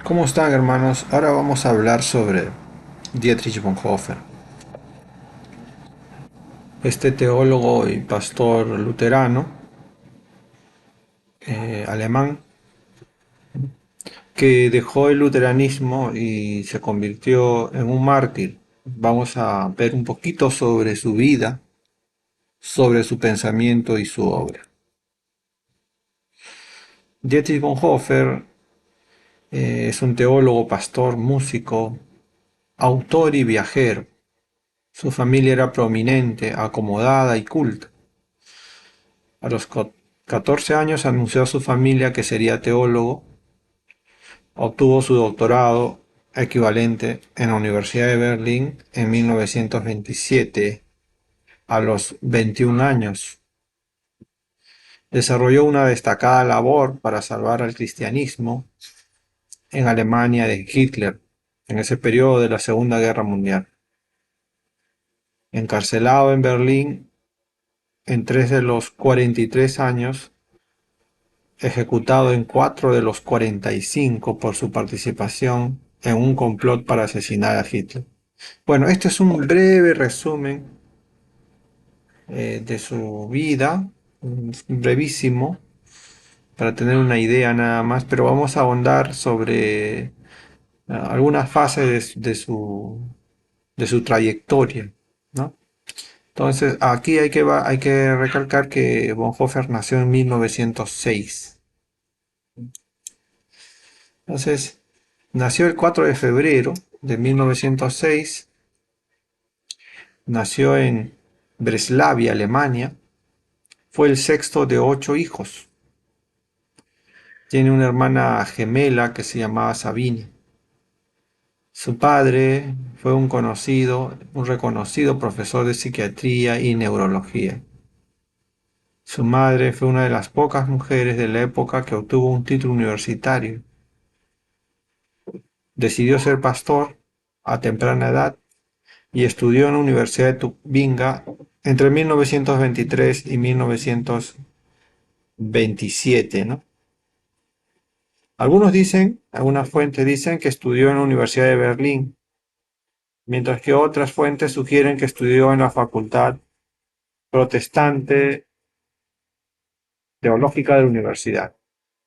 ¿Cómo están, hermanos? Ahora vamos a hablar sobre Dietrich Bonhoeffer, este teólogo y pastor luterano alemán que dejó el luteranismo y se convirtió en un mártir. Vamos a ver un poquito sobre su vida, sobre su pensamiento y su obra. Dietrich Bonhoeffer es un teólogo, pastor, músico, autor y viajero. Su familia era prominente, acomodada y culta. A los 14 años anunció a su familia que sería teólogo. Obtuvo su doctorado equivalente en la Universidad de Berlín en 1927, a los 21 años. Desarrolló una destacada labor para salvar al cristianismo en Alemania de Hitler, en ese periodo de la Segunda Guerra Mundial. Encarcelado en Berlín en 3 de los 43 años, ejecutado en 4 de los 45 por su participación en un complot para asesinar a Hitler. Bueno, este es un breve resumen de su vida, brevísimo, para tener una idea nada más, pero vamos a ahondar sobre algunas fases de su trayectoria, ¿no? Entonces, aquí hay que recalcar que Bonhoeffer nació en 1906. Entonces, nació el 4 de febrero de 1906, nació en Breslavia, Alemania, fue el sexto de 8 hijos. Tiene una hermana gemela que se llamaba Sabine. Su padre fue un reconocido profesor de psiquiatría y neurología. Su madre fue una de las pocas mujeres de la época que obtuvo un título universitario. Decidió ser pastor a temprana edad y estudió en la Universidad de Tubinga entre 1923 y 1927, ¿no? Algunas fuentes dicen que estudió en la Universidad de Berlín, mientras que otras fuentes sugieren que estudió en la Facultad Protestante Teológica de la universidad.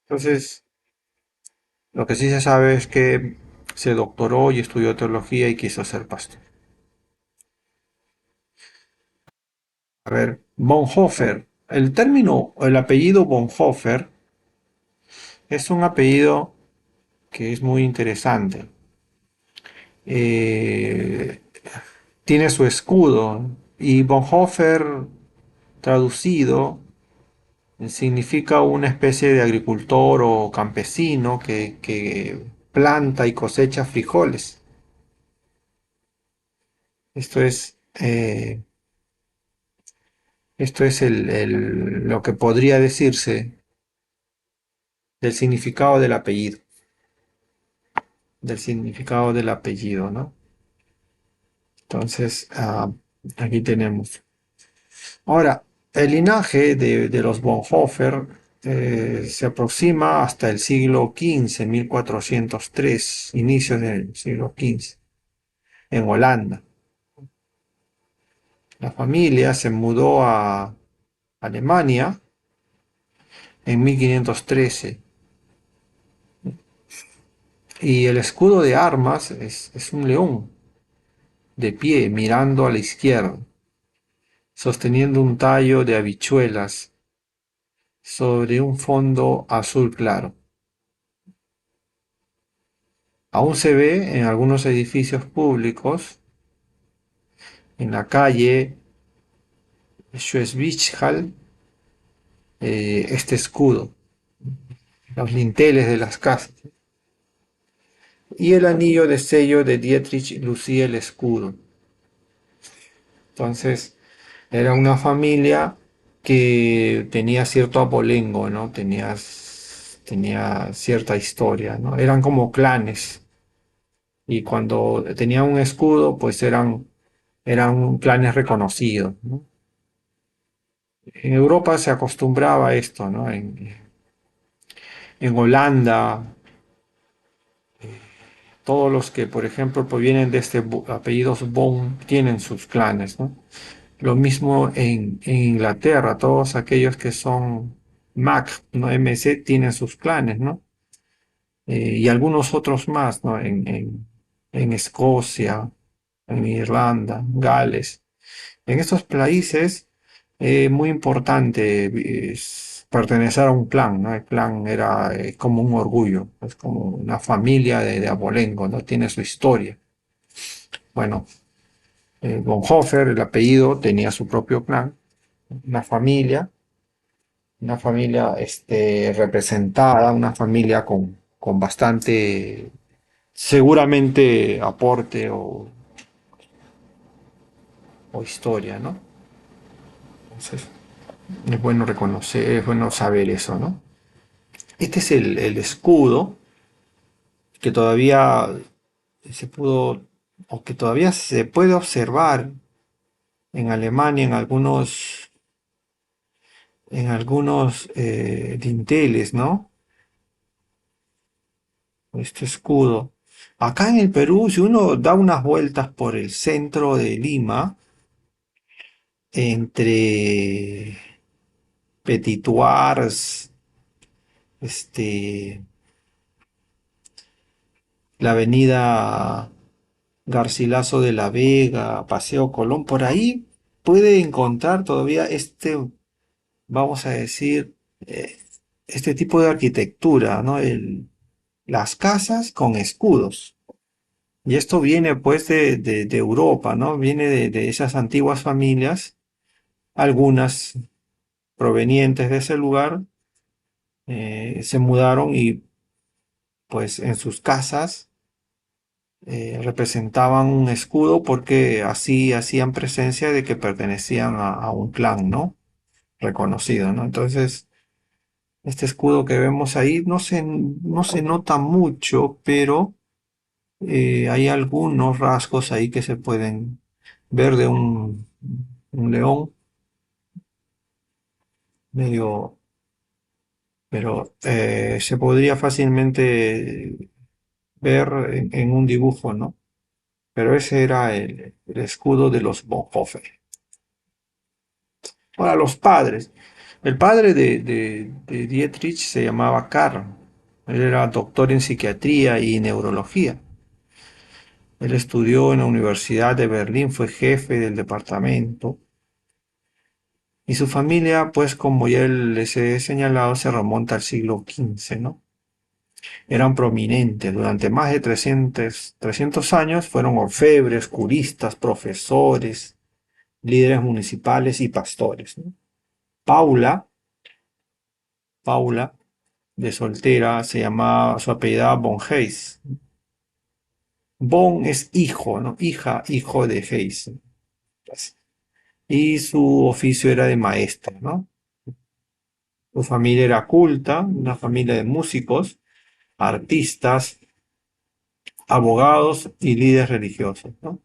Entonces, lo que sí se sabe es que se doctoró y estudió teología y quiso ser pastor. A ver, Bonhoeffer. El apellido Bonhoeffer es un apellido que es muy interesante. Eh, Tiene su escudo y Bonhoeffer traducido significa una especie de agricultor o campesino que planta y cosecha frijoles. Esto es, eh, esto es lo que podría decirse del significado del significado del apellido, ¿no? Entonces, aquí tenemos. Ahora, el linaje de los Bonhoeffer se aproxima hasta el siglo XV, 1403, inicios del siglo XV, en Holanda. La familia se mudó a Alemania en 1513 y el escudo de armas es un león de pie mirando a la izquierda, sosteniendo un tallo de habichuelas sobre un fondo azul claro. Aún se ve en algunos edificios públicos en la calle Schwäbischhall este escudo, los linteles de las casas. Y el anillo de sello de Dietrich lucía el escudo. Entonces, era una familia que tenía cierto abolengo, ¿no? Tenía cierta historia, ¿no? Eran como clanes. Y cuando tenían un escudo, pues eran clanes reconocidos, ¿no? En Europa se acostumbraba a esto, ¿no? En Holanda, Todos los que, por ejemplo, provienen de este apellidos Bond tienen sus clanes, ¿no? Lo mismo en Inglaterra, todos aquellos que son Mac, ¿no? MC tienen sus clanes, ¿no? Y algunos otros más, ¿no? En Escocia, en Irlanda, Gales. En estos países, muy importante pertenecer a un clan, ¿no? El clan era como un orgullo, es como una familia de abolengo, ¿no? Tiene su historia. Bueno, Bonhoeffer, el apellido, tenía su propio clan, una familia, representada, una familia con bastante, seguramente, aporte o historia, ¿no? Entonces, es bueno reconocer, es bueno saber eso, ¿no? Este es el escudo que todavía se pudo, o que todavía se puede observar en Alemania en algunos dinteles, ¿no? Este escudo. Acá en el Perú, si uno da unas vueltas por el centro de Lima, entre Petituars, este, la avenida Garcilaso de la Vega, Paseo Colón, por ahí puede encontrar todavía vamos a decir, eh, este tipo de arquitectura, ¿no? Las casas con escudos. Y esto viene pues de Europa, ¿no? Viene de esas antiguas familias, algunas provenientes de ese lugar, se mudaron y pues en sus casas representaban un escudo porque así hacían presencia de que pertenecían a un clan, ¿no? Reconocido, ¿no? Entonces, este escudo que vemos ahí no se nota mucho, pero hay algunos rasgos ahí que se pueden ver de un león medio, pero se podría fácilmente ver en un dibujo, ¿no? Pero ese era el escudo de los Bonhoeffer. Ahora, los padres. El padre de Dietrich se llamaba Karl. Él era doctor en psiquiatría y neurología. Él estudió en la Universidad de Berlín, fue jefe del departamento. Y su familia, pues como ya les he señalado, se remonta al siglo XV, ¿no? Eran prominentes. Durante más de 300 años fueron orfebres, curistas, profesores, líderes municipales y pastores, ¿no? Paula, Paula, de soltera, se llamaba, su apellida Von Hayes. Von es hijo, ¿no? Hija, hijo de Hayes. Y su oficio era de maestra, ¿no? Su familia era culta, una familia de músicos, artistas, abogados y líderes religiosos, ¿no?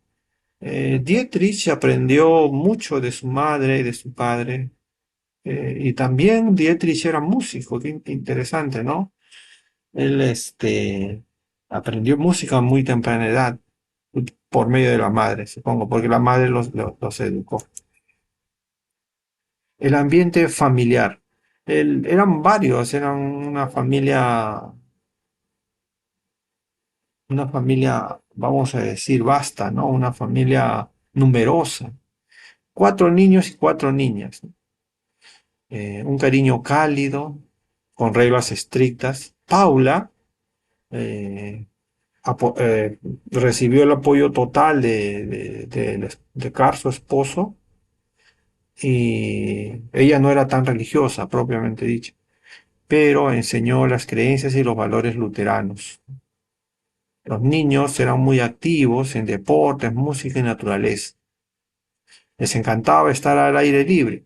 Dietrich aprendió mucho de su madre y de su padre, y también Dietrich era músico, qué interesante, ¿no? Él aprendió música a muy temprana edad, por medio de la madre, supongo, porque la madre los educó. El ambiente familiar. Eran varios, eran una familia, vamos a decir, vasta, ¿no? Una familia numerosa. 4 niños y 4 niñas, ¿no? Un cariño cálido, con reglas estrictas. Paula eh, recibió el apoyo total de Carl, su esposo, y ella no era tan religiosa, propiamente dicha, pero enseñó las creencias y los valores luteranos. Los niños eran muy activos en deportes, música y naturaleza. Les encantaba estar al aire libre.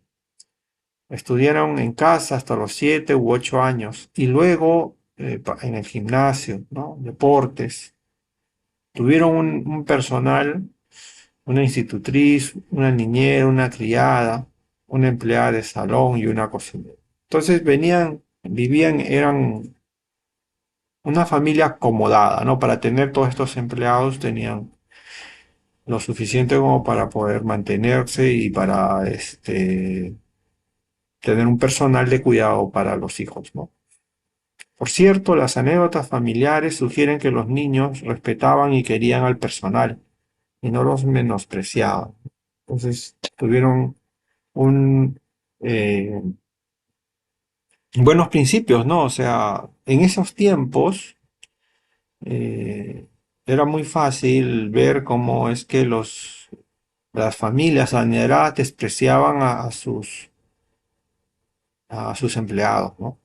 Estudiaron en casa hasta los 7 u 8 años y luego en el gimnasio, ¿no? Deportes. Tuvieron un personal, una institutriz, una niñera, una criada, una empleada de salón y una cocinera. Entonces vivían, eran una familia acomodada, ¿no? Para tener todos estos empleados tenían lo suficiente como para poder mantenerse y para tener un personal de cuidado para los hijos, ¿no? Por cierto, las anécdotas familiares sugieren que los niños respetaban y querían al personal y no los menospreciaban. Entonces, tuvieron un buenos principios, ¿no? O sea, en esos tiempos eh, era muy fácil ver cómo es que las familias adineradas despreciaban a sus empleados, ¿no?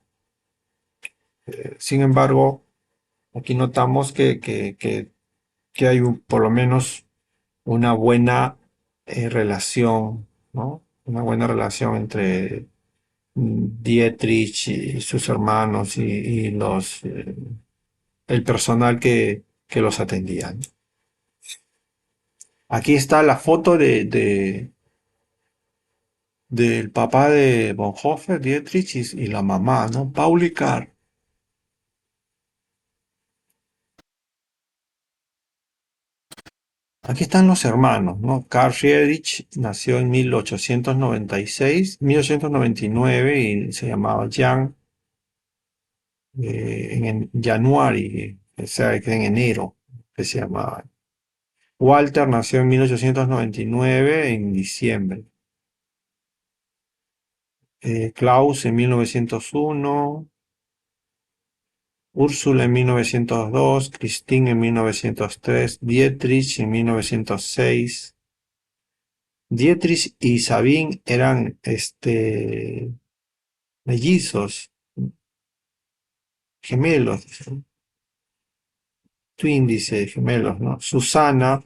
Sin embargo, aquí notamos que hay por lo menos una buena relación, ¿no? Una buena relación entre Dietrich y sus hermanos y el personal que los atendía, ¿no? Aquí está la foto del papá de Bonhoeffer, Dietrich, y la mamá, ¿no? Paul y Karl. Aquí están los hermanos, ¿no? Karl Friedrich nació en 1899 y se llamaba Jan en January, o sea, que en enero, que se llamaba. Walter nació en 1899 en diciembre. Klaus en 1901, Úrsula en 1902, Christine en 1903, Dietrich en 1906. Dietrich y Sabine eran mellizos, gemelos, twin dice, gemelos, ¿no? Susana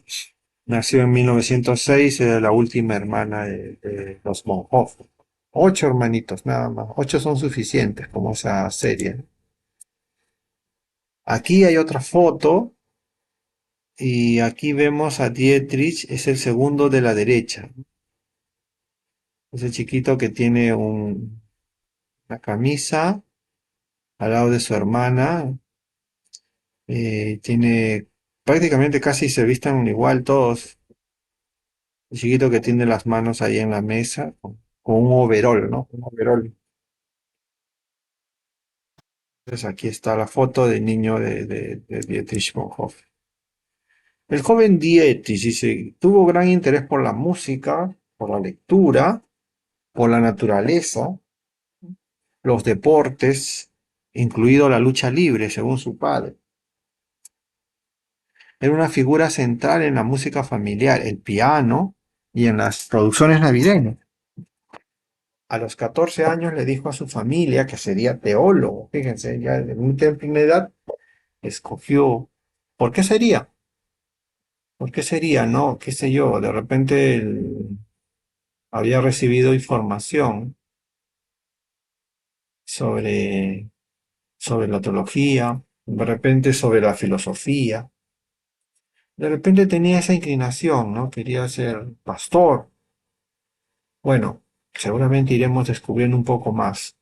nació en 1906, era la última hermana de los Bonhoeffer. 8 hermanitos, nada más. 8 son suficientes, como esa serie, ¿no? Aquí hay otra foto y aquí vemos a Dietrich, es el segundo de la derecha. Ese chiquito que tiene una camisa al lado de su hermana. Tiene prácticamente casi se visten igual todos. El chiquito que tiene las manos ahí en la mesa con un overol, ¿no? Un overol. Entonces aquí está la foto del niño de Dietrich Bonhoeffer. El joven Dietrich dice, tuvo gran interés por la música, por la lectura, por la naturaleza, los deportes, incluido la lucha libre, según su padre. Era una figura central en la música familiar, el piano y en las producciones navideñas. A los 14 años le dijo a su familia que sería teólogo. Fíjense, ya en muy temprana edad escogió. ¿Por qué sería? ¿Por qué sería? No, qué sé yo, de repente él había recibido información sobre, sobre la teología, de repente sobre la filosofía, de repente tenía esa inclinación, ¿no? Quería ser pastor. Bueno, seguramente iremos descubriendo un poco más.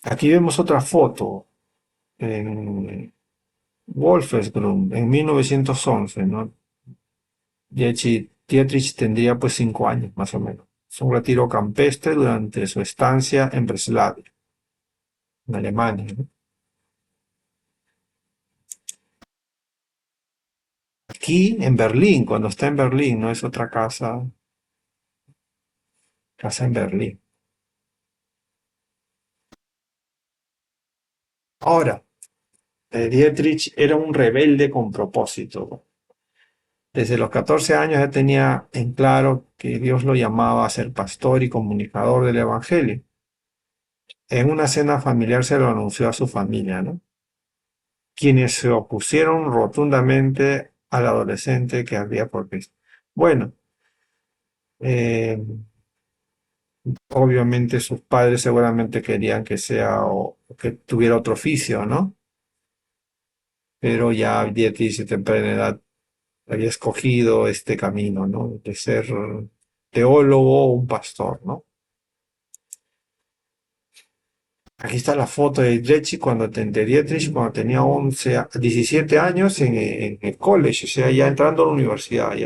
Aquí vemos otra foto en Wolfersgrund en 1911, ¿no? Dietrich tendría pues 5 años más o menos. Es un retiro campestre durante su estancia en Breslavia, en Alemania, ¿no? Aquí en Berlín, cuando está en Berlín, no es otra casa en Berlín. Ahora, Dietrich era un rebelde con propósito. Desde los 14 años ya tenía en claro que Dios lo llamaba a ser pastor y comunicador del Evangelio. En una cena familiar se lo anunció a su familia, ¿no? Quienes se opusieron rotundamente al adolescente que ardía por Cristo. Bueno, eh, obviamente sus padres seguramente querían que sea o que tuviera otro oficio, ¿no? Pero ya a 17 temprana edad había escogido este camino, ¿no? De ser teólogo o un pastor, ¿no? Aquí está la foto de Dietrich cuando tenía 17 años en el college, o sea, ya entrando a la universidad. A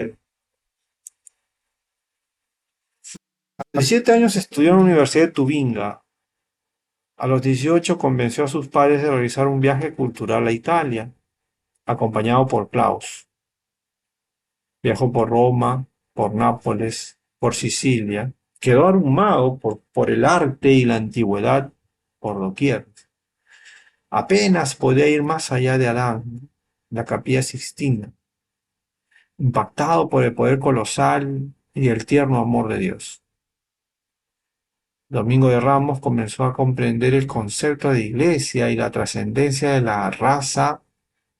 los 17 años estudió en la Universidad de Tubinga. A los 18 convenció a sus padres de realizar un viaje cultural a Italia, acompañado por Klaus. Viajó por Roma, por Nápoles, por Sicilia. Quedó abrumado por el arte y la antigüedad por doquier. Apenas podía ir más allá de Adán, la Capilla Sixtina, impactado por el poder colosal y el tierno amor de Dios. Domingo de Ramos comenzó a comprender el concepto de iglesia y la trascendencia de la raza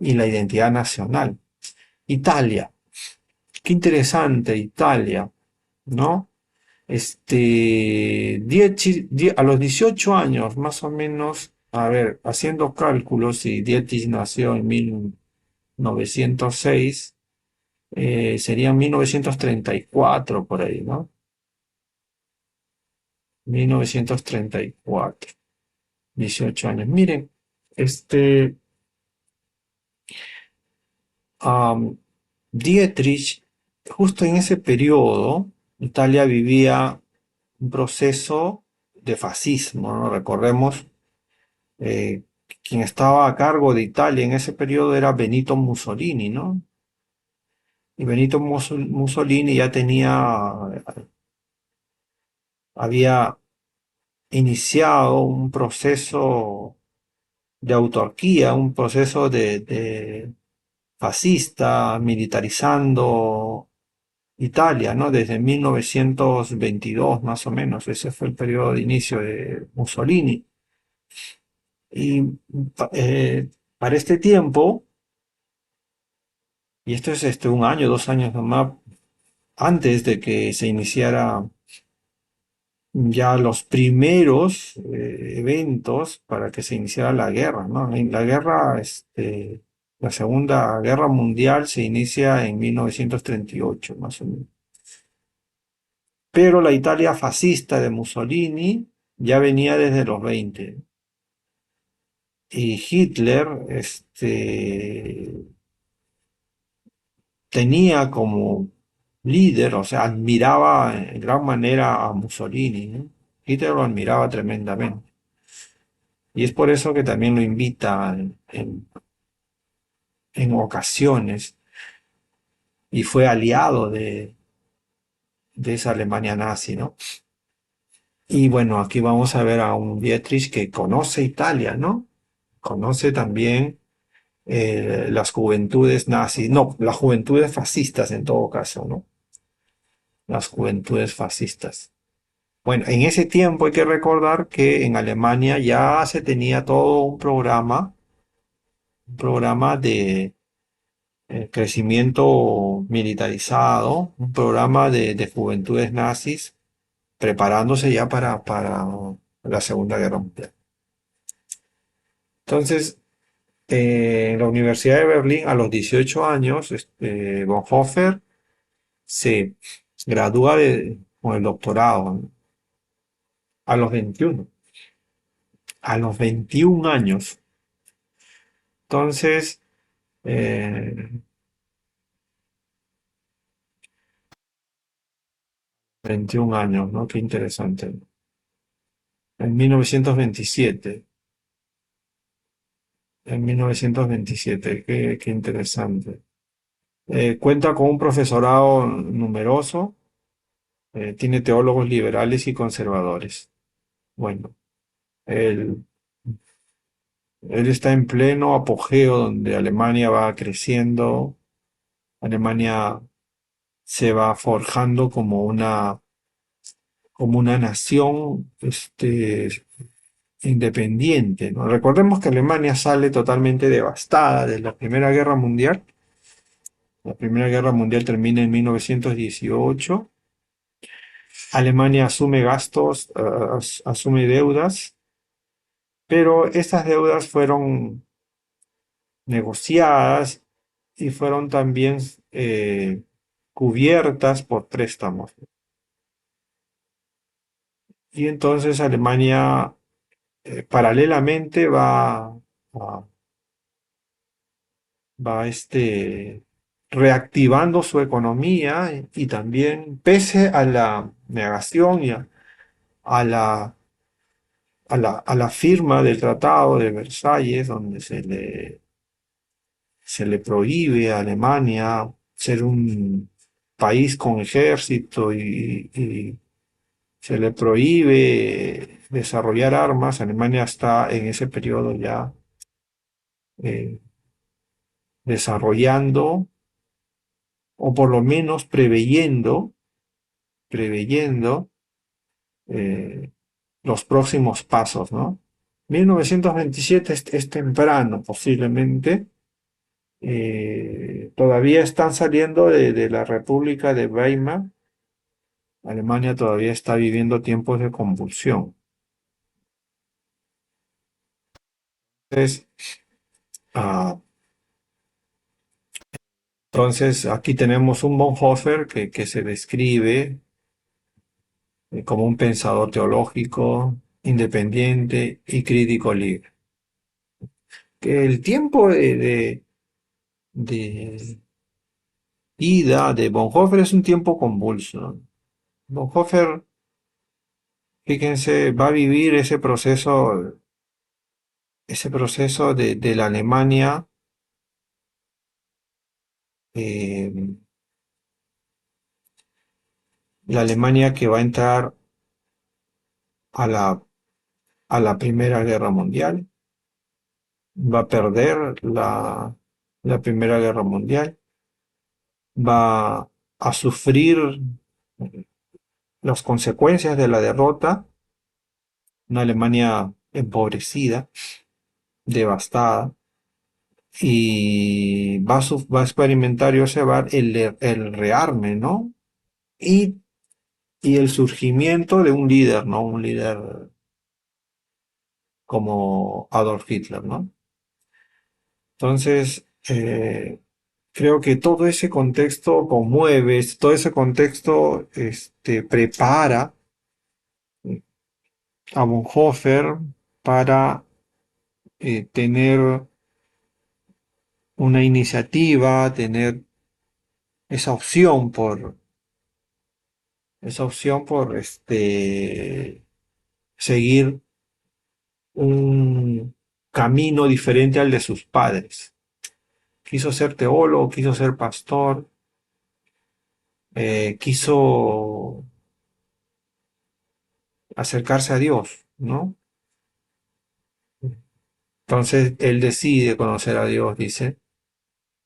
y la identidad nacional. Italia, qué interesante Italia, ¿no? A los 18 años, más o menos, a ver, haciendo cálculos, y Dietrich nació en 1906, serían 1934 por ahí, ¿no? 1934, 18 años. Miren, este, am, Dietrich, justo en ese periodo, Italia vivía un proceso de fascismo, ¿no? Recordemos, eh, quien estaba a cargo de Italia en ese periodo era Benito Mussolini, ¿no? Y Benito Mussolini ya había iniciado un proceso de autarquía, un proceso de fascista, militarizando Italia, ¿no? Desde 1922 más o menos, ese fue el periodo de inicio de Mussolini. Y para este tiempo, y esto es un año, 2 años nomás antes de que se iniciara ya los primeros eventos para que se iniciara la guerra, ¿no? La guerra, la Segunda Guerra Mundial se inicia en 1938, más o menos. Pero la Italia fascista de Mussolini ya venía desde los 20. Y Hitler, tenía como líder, o sea, admiraba en gran manera a Mussolini, ¿no? Hitler lo admiraba tremendamente. Y es por eso que también lo invita en ocasiones y fue aliado de esa Alemania nazi, ¿no? Y bueno, aquí vamos a ver a un Dietrich que conoce Italia, ¿no? Conoce también las juventudes nazis, no, las juventudes fascistas en todo caso, ¿no? Las juventudes fascistas. Bueno, en ese tiempo hay que recordar que en Alemania ya se tenía todo un programa de crecimiento militarizado, un programa de juventudes nazis preparándose ya para la Segunda Guerra Mundial. Entonces, en la Universidad de Berlín, a los 18 años, Bonhoeffer se gradúa con el doctorado, ¿no? A los 21. A los 21 años. Entonces, eh, 21 años, ¿no? Qué interesante. En 1927. En 1927, qué interesante. Cuenta con un profesorado numeroso, tiene teólogos liberales y conservadores. Bueno, él, él está en pleno apogeo donde Alemania va creciendo, Alemania se va forjando como una nación independiente, ¿no? Recordemos que Alemania sale totalmente devastada de la Primera Guerra Mundial. La Primera Guerra Mundial termina en 1918. Alemania asume gastos, asume deudas, pero estas deudas fueron negociadas y fueron también cubiertas por préstamos. Y entonces Alemania paralelamente va reactivando su economía y también, pese a la negación a la, a la firma del Tratado de Versalles, donde se le prohíbe a Alemania ser un país con ejército y se le prohíbe desarrollar armas. Alemania está en ese periodo ya eh, desarrollando o por lo menos preveyendo eh, los próximos pasos, ¿no? 1927 es temprano, posiblemente. Todavía están saliendo de la República de Weimar. Alemania todavía está viviendo tiempos de convulsión. Entonces, ah, entonces aquí tenemos un Bonhoeffer que se describe como un pensador teológico, independiente y crítico libre. Que el tiempo de ida de Bonhoeffer es un tiempo convulso. Bonhoeffer, fíjense, va a vivir ese proceso de la Alemania, eh, la Alemania que va a entrar a a la Primera Guerra Mundial, va a perder la Primera Guerra Mundial, va a sufrir las consecuencias de la derrota, una Alemania empobrecida, devastada, y va a experimentar Joseph el rearme, ¿no? Y, y el surgimiento de un líder, ¿no? Un líder como Adolf Hitler, ¿no? Entonces, creo que todo ese contexto conmueve, todo ese contexto prepara a Bonhoeffer para tener una iniciativa, tener esa opción por seguir un camino diferente al de sus padres. Quiso ser teólogo, quiso ser pastor, quiso acercarse a Dios, ¿no? Entonces él decide conocer a Dios, dice,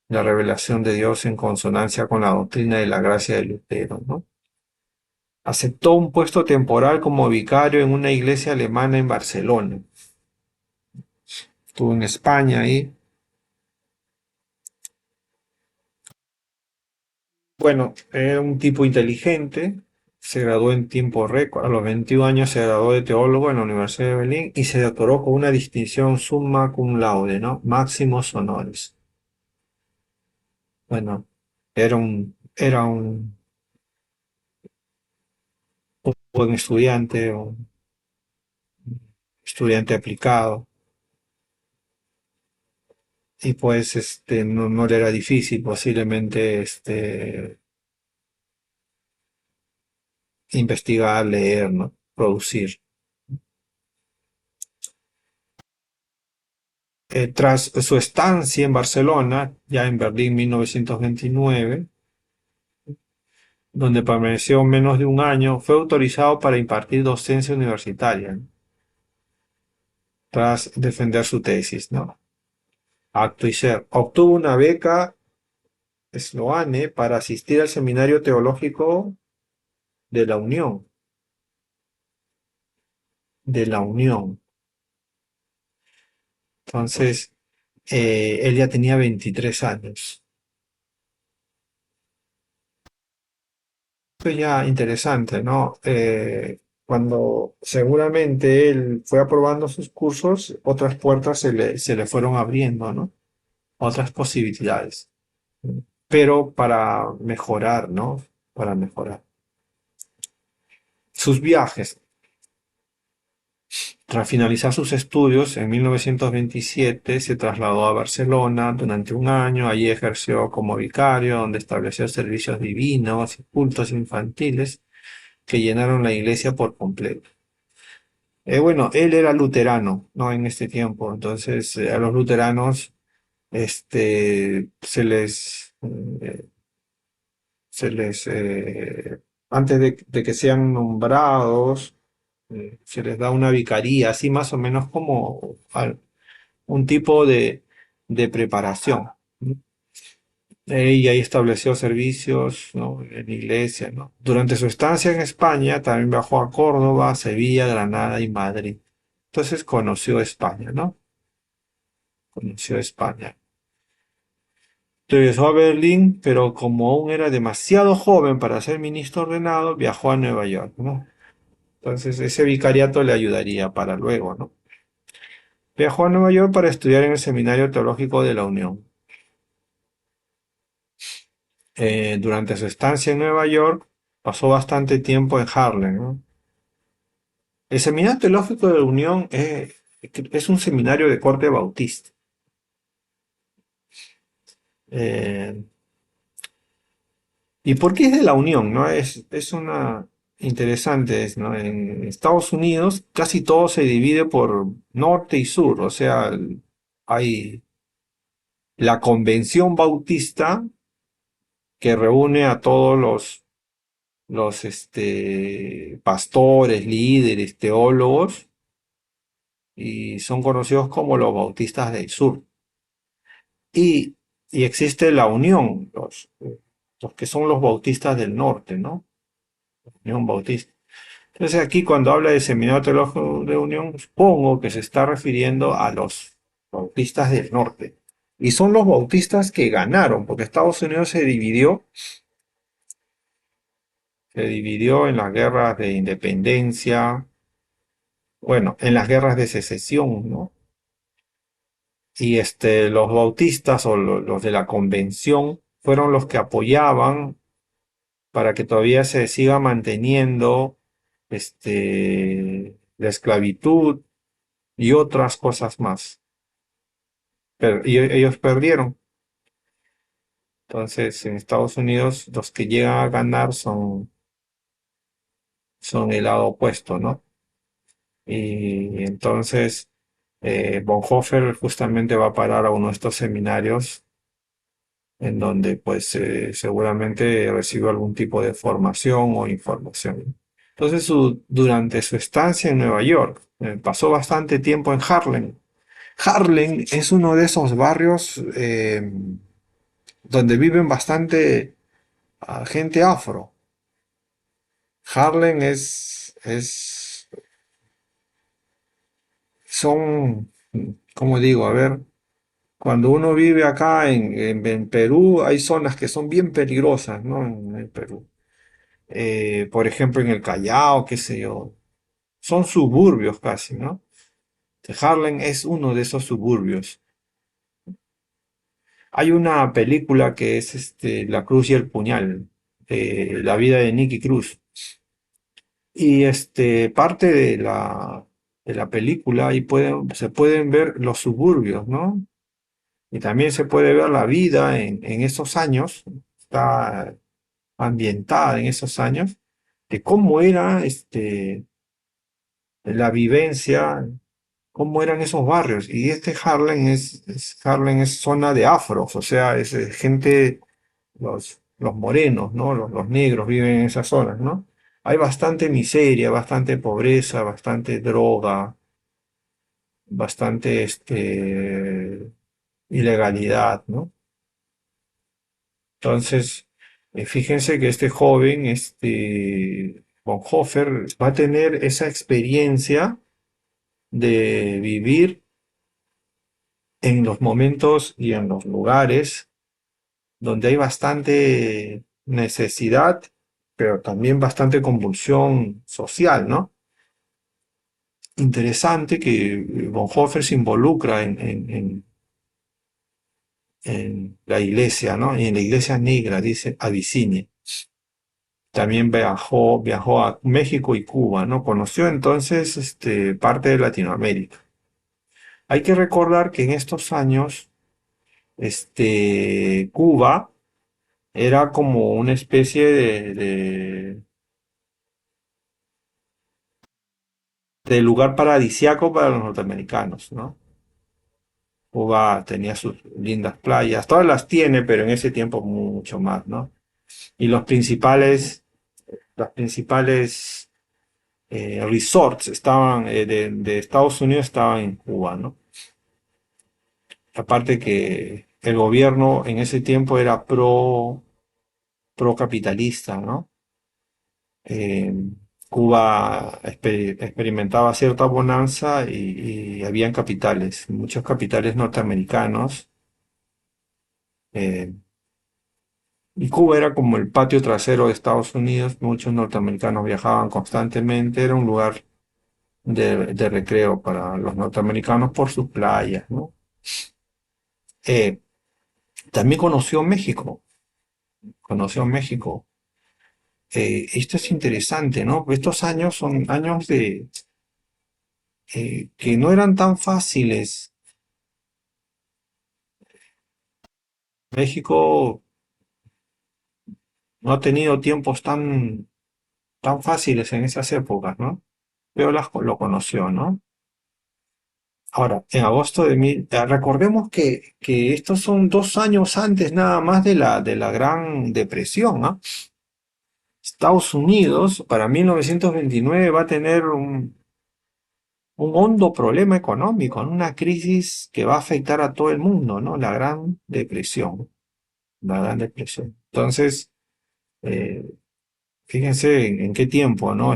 la revelación de Dios en consonancia con la doctrina de la gracia de Lutero, ¿no? Aceptó un puesto temporal como vicario en una iglesia alemana en Barcelona. Estuvo en España ahí. Bueno, era un tipo inteligente, se graduó en tiempo récord, a los 21 años se graduó de teólogo en la Universidad de Berlín y se doctoró con una distinción summa cum laude, ¿no? Máximos honores. Bueno, era un buen estudiante, un estudiante aplicado, y pues no le era difícil posiblemente investigar, leer, ¿no? Producir. Tras su estancia en Barcelona, ya en Berlín 1929, donde permaneció menos de un año, fue autorizado para impartir docencia universitaria, ¿no? Tras defender su tesis, ¿no? Acto y ser. Obtuvo una beca Sloane para asistir al seminario teológico de la Unión, de la Unión. Entonces, él ya tenía 23 años. Esto ya interesante, ¿no? Cuando seguramente él fue aprobando sus cursos, otras puertas se le fueron abriendo, ¿no? Otras posibilidades. Pero para mejorar, ¿no? Para mejorar. Sus viajes. Tras finalizar sus estudios, en 1927 se trasladó a Barcelona durante un año. Allí ejerció como vicario, donde estableció servicios divinos y cultos infantiles que llenaron la iglesia por completo. Bueno, él era luterano, ¿no? En este tiempo, entonces a los luteranos se les se les, antes de que sean nombrados, se les da una vicaría, así más o menos como un tipo de preparación, ¿no? Y ahí estableció servicios, ¿no? En iglesia, ¿no? Durante su estancia en España también viajó a Córdoba, Sevilla, Granada y Madrid. Entonces conoció España, ¿no? Conoció España. Regresó a Berlín, pero como aún era demasiado joven para ser ministro ordenado, viajó a Nueva York, ¿no? Entonces ese vicariato le ayudaría para luego, ¿no? Viajó a Nueva York para estudiar en el Seminario Teológico de la Unión. Durante su estancia en Nueva York, pasó bastante tiempo en Harlem, ¿no? El Seminario Teológico de la Unión es un seminario de corte bautista. Eh, ¿Y por qué es de la Unión? ¿No? Es una interesante, ¿no? En Estados Unidos casi todo se divide por norte y sur, o sea, hay la Convención Bautista que reúne a todos los pastores, líderes, teólogos, y son conocidos como los bautistas del sur. Y, y existe la Unión, los que son los bautistas del norte, ¿no? Unión Bautista. Entonces aquí cuando habla de Seminario Teológico de Unión, supongo que se está refiriendo a los bautistas del norte. Y son los bautistas que ganaron, porque Estados Unidos se dividió en las guerras de independencia, bueno, en las guerras de secesión, ¿no? Y los bautistas o los de la convención fueron los que apoyaban para que todavía se siga manteniendo la esclavitud y otras cosas más. Pero ellos perdieron. Entonces, en Estados Unidos, los que llegan a ganar son el lado opuesto, ¿no? Y entonces, Bonhoeffer justamente va a parar a uno de estos seminarios en donde, pues, seguramente recibió algún tipo de formación o información. Entonces, durante su estancia en Nueva York, pasó bastante tiempo en Harlem. Harlem es uno de esos barrios donde viven bastante gente afro. Harlem son, ¿cómo digo? A ver, cuando uno vive acá en Perú, hay zonas que son bien peligrosas, ¿no? En el Perú. Por ejemplo, en el Callao, qué sé yo. Son suburbios casi, ¿no? Harlem es uno de esos suburbios. Hay una película que es La Cruz y el Puñal, la vida de Nicky Cruz. Y parte de la película ahí se pueden ver los suburbios, ¿no? Y también se puede ver la vida en esos años, está ambientada en esos años, de cómo era la vivencia, cómo eran esos barrios. Y Harlem es zona de afros, o sea, es gente, los morenos, ¿no? Los negros viven en esas zonas, ¿no? Hay bastante miseria, bastante pobreza, bastante droga, bastante ilegalidad, ¿no? Entonces, fíjense que este joven, Bonhoeffer, va a tener esa experiencia de vivir en los momentos y en los lugares donde hay bastante necesidad, pero también bastante convulsión social, ¿no? Interesante que Bonhoeffer se involucra en la iglesia, ¿no? Y en la iglesia negra, dice Abisinia. También viajó a México y Cuba, ¿no? Conoció entonces parte de Latinoamérica. Hay que recordar que en estos años, Cuba era como una especie de lugar paradisiaco para los norteamericanos, ¿no? Cuba tenía sus lindas playas, todas las tiene, pero en ese tiempo mucho más, ¿no? Y las principales resorts de Estados Unidos estaban en Cuba, ¿no? Aparte que el gobierno en ese tiempo era pro capitalista, ¿no? Eh, Cuba experimentaba cierta bonanza y habían capitales, muchos capitales norteamericanos. eh, y Cuba era como el patio trasero de Estados Unidos, muchos norteamericanos viajaban constantemente, era un lugar de recreo para los norteamericanos por sus playas, ¿no? Eh, También conoció México. Esto es interesante, ¿no? Estos años son años que no eran tan fáciles. México no ha tenido tiempos tan fáciles en esas épocas, ¿no? Pero lo conoció, ¿no? Ahora, en agosto recordemos que estos son 2 años antes nada más de la Gran Depresión, ¿ah? Estados Unidos para 1929 va a tener un hondo problema económico, ¿no? Una crisis que va a afectar a todo el mundo, ¿no? La Gran Depresión, la Gran Depresión. Entonces, eh, fíjense en qué tiempo, ¿no?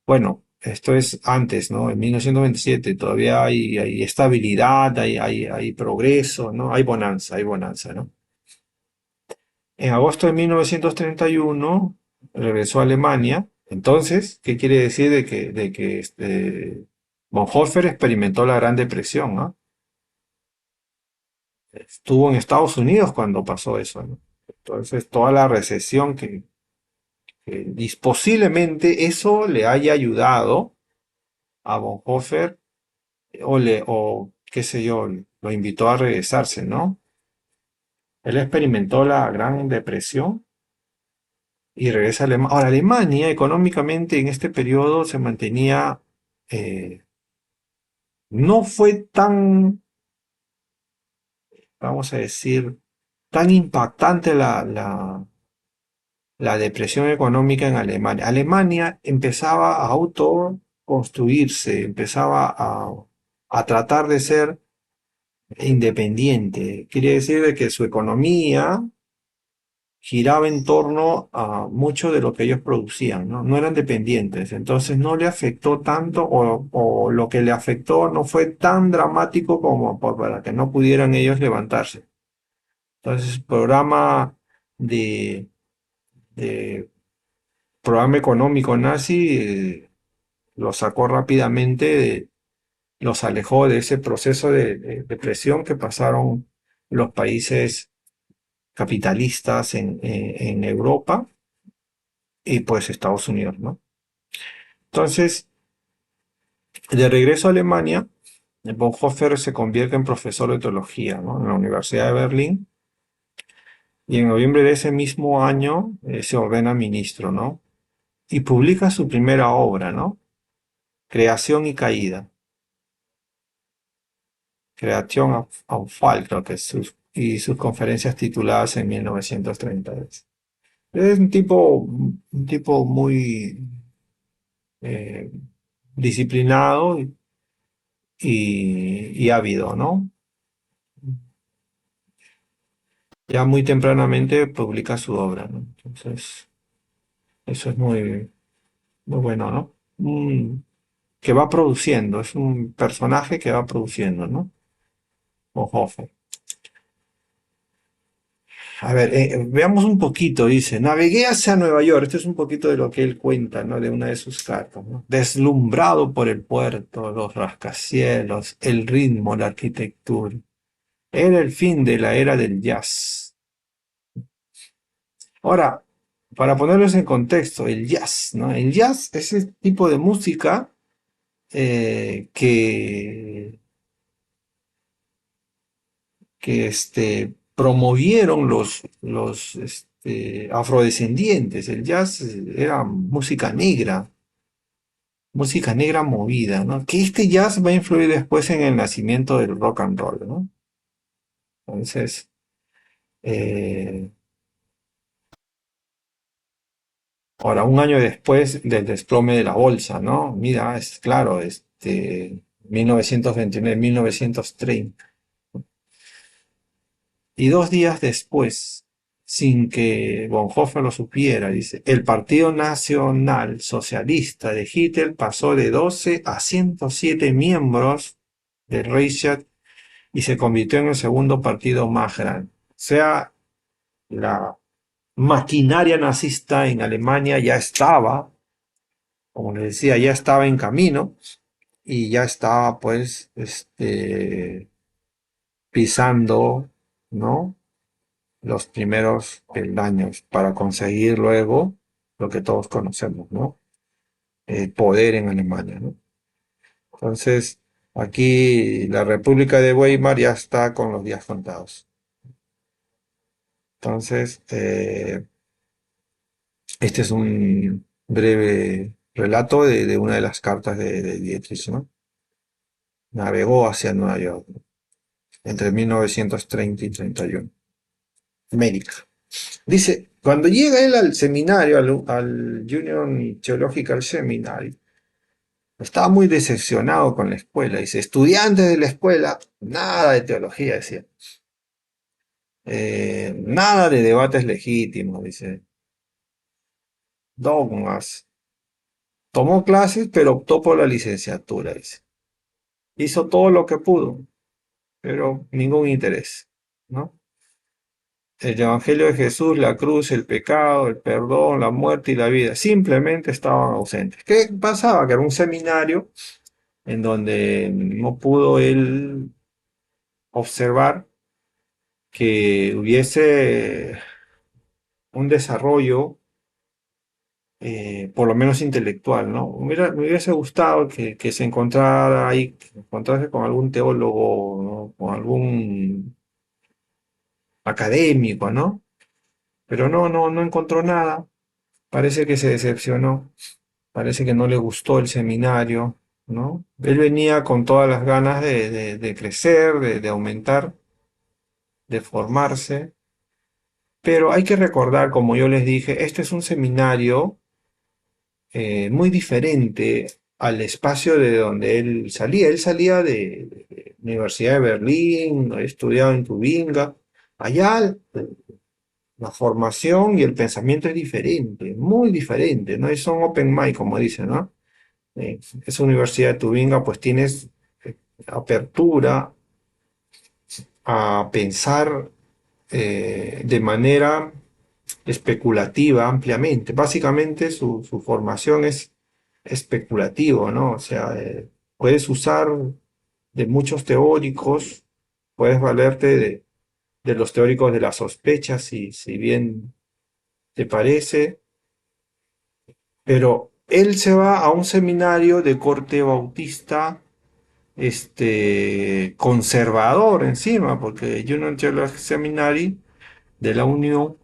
Bueno, esto es antes, ¿no? En 1927 todavía hay estabilidad, hay progreso, ¿no? Hay bonanza, ¿no? En agosto de 1931 regresó a Alemania. Entonces, ¿qué quiere decir de que Bonhoeffer experimentó la Gran Depresión, ¿no? Estuvo en Estados Unidos cuando pasó eso, ¿no? Entonces, toda la recesión posiblemente eso le haya ayudado a Bonhoeffer o qué sé yo, lo invitó a regresarse, ¿no? Él experimentó la Gran Depresión y regresa a Alemania. Ahora, Alemania económicamente en este periodo se mantenía, no fue tan, vamos a decir, tan impactante la depresión económica en Alemania. Alemania empezaba a autoconstruirse, empezaba a tratar de ser independiente. Quiere decir de que su economía giraba en torno a mucho de lo que ellos producían, ¿no? No eran dependientes, entonces no le afectó tanto o lo que le afectó no fue tan dramático como para que no pudieran ellos levantarse. Entonces, de programa económico nazi lo sacó rápidamente, los alejó de ese proceso de depresión que pasaron los países capitalistas en Europa y pues Estados Unidos, ¿no? Entonces, de regreso a Alemania, Bonhoeffer se convierte en profesor de teología, ¿no? En la Universidad de Berlín y en noviembre de ese mismo año se ordena ministro, ¿no? Y publica su primera obra, ¿no? Creación y caída. Creación und Fall, creo que y sus conferencias tituladas en 1930. Es un tipo muy eh, disciplinado y ávido, ¿no? Ya muy tempranamente publica su obra, ¿no? Entonces, eso es muy, muy bueno, ¿no? Que va produciendo, es un personaje que va produciendo, ¿no? Bonhoeffer. A ver, veamos un poquito, dice, navegué hacia Nueva York, este es un poquito de lo que él cuenta, ¿no? De una de sus cartas, ¿no? Deslumbrado por el puerto, los rascacielos, el ritmo, la arquitectura. Era el fin de la era del jazz. Ahora, para ponerlos en contexto, el jazz, ¿no? El jazz es ese tipo de música que promovieron los afrodescendientes. El jazz era música negra movida, ¿no? Que este jazz va a influir después en el nacimiento del rock and roll, ¿no? Entonces, eh, ahora, un año después del desplome de la bolsa, ¿no? Mira, es claro, 1929, 1930. Y 2 días después, sin que Bonhoeffer lo supiera, dice, el Partido Nacional Socialista de Hitler pasó de 12 a 107 miembros del Reichstag y se convirtió en el segundo partido más grande. O sea, la maquinaria nazista en Alemania ya estaba, como les decía, ya estaba en camino y ya estaba pues pisando, ¿no? Los primeros peldaños para conseguir luego lo que todos conocemos, ¿no? El poder en Alemania, ¿no? Entonces, aquí la República de Weimar ya está con los días contados. Entonces, este es un breve relato de una de las cartas de Dietrich, ¿no? Navegó hacia Nueva York, ¿no? Entre 1930 y 31. América. Dice, cuando llega él al seminario, al Union Theological Seminary, estaba muy decepcionado con la escuela. Dice, estudiantes de la escuela, nada de teología, decía. Nada de debates legítimos, dice. Dogmas. Tomó clases, pero optó por la licenciatura, dice. Hizo todo lo que pudo, pero ningún interés, ¿no? El Evangelio de Jesús, la cruz, el pecado, el perdón, la muerte y la vida, simplemente estaban ausentes. ¿Qué pasaba? Que era un seminario en donde no pudo él observar que hubiese un desarrollo, por lo menos intelectual, ¿no? Me hubiese gustado que se encontrara ahí, que se encontrase con algún teólogo, ¿no? Con algún académico, ¿no? Pero no encontró nada. Parece que se decepcionó, parece que no le gustó el seminario, ¿no? Él venía con todas las ganas de crecer, de aumentar, de formarse, pero hay que recordar, como yo les dije, este es un seminario muy diferente al espacio de donde él salía. Él salía de la Universidad de Berlín, ha estudiado en Tubinga. Allá la formación y el pensamiento es diferente, muy diferente, ¿no? Son open mind, como dicen, ¿no? Esa Universidad de Tubinga, pues tienes apertura a pensar de manera especulativa ampliamente. Básicamente su formación es especulativo, ¿no? O sea, puedes usar de muchos teóricos, puedes valerte de los teóricos de la sospecha, si bien te parece, pero él se va a un seminario de corte bautista, conservador encima, porque Union Theological Seminary de la Unión,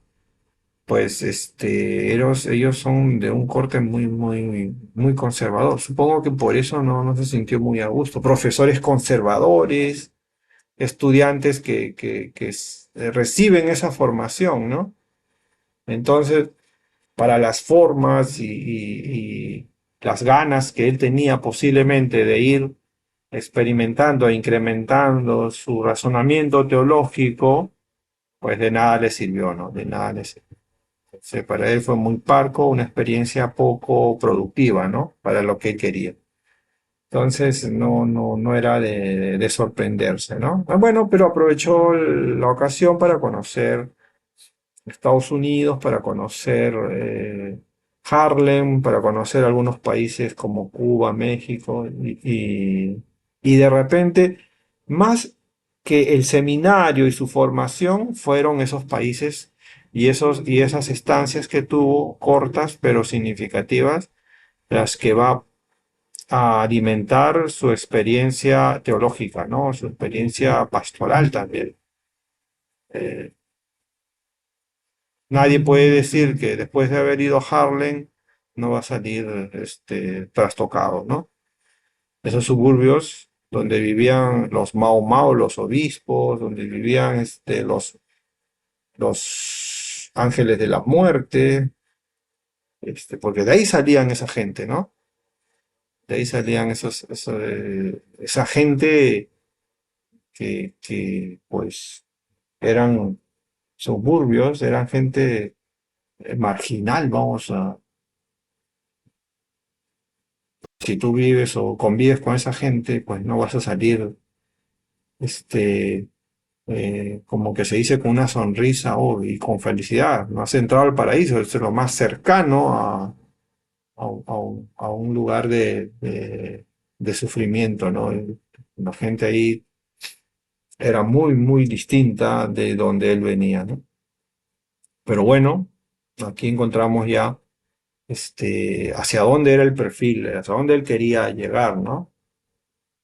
pues ellos son de un corte muy conservador. Supongo que por eso no se sintió muy a gusto. Profesores conservadores, estudiantes que reciben esa formación, ¿no? Entonces, para las formas y las ganas que él tenía posiblemente de ir experimentando e incrementando su razonamiento teológico, pues de nada le sirvió, ¿no? De nada le sirvió. Para él fue muy parco, una experiencia poco productiva, ¿no? Para lo que él quería. Entonces no era de sorprenderse, ¿no? Bueno, pero aprovechó la ocasión para conocer Estados Unidos, para conocer Harlem, para conocer algunos países como Cuba, México, y de repente, más que el seminario y su formación, fueron esos países Y esas estancias que tuvo, cortas pero significativas, las que va a alimentar su experiencia teológica, ¿no? Su experiencia pastoral también. Eh, Nadie puede decir que después de haber ido a Harlem no va a salir trastocado, ¿no? Esos suburbios donde vivían los Mau Mau, los obispos, donde vivían los ángeles de la muerte, porque de ahí salían esa gente, ¿no? De ahí salían esa gente que pues eran suburbios, eran gente marginal, vamos a, si tú vives o convives con esa gente, pues no vas a salir, este, como que se dice con una sonrisa y con felicidad. No has entrado al paraíso, es lo más cercano a un lugar de sufrimiento, ¿no? La gente ahí era muy, muy distinta de donde él venía, ¿no? Pero bueno, aquí encontramos ya hacia dónde era el perfil, hacia dónde él quería llegar, ¿no?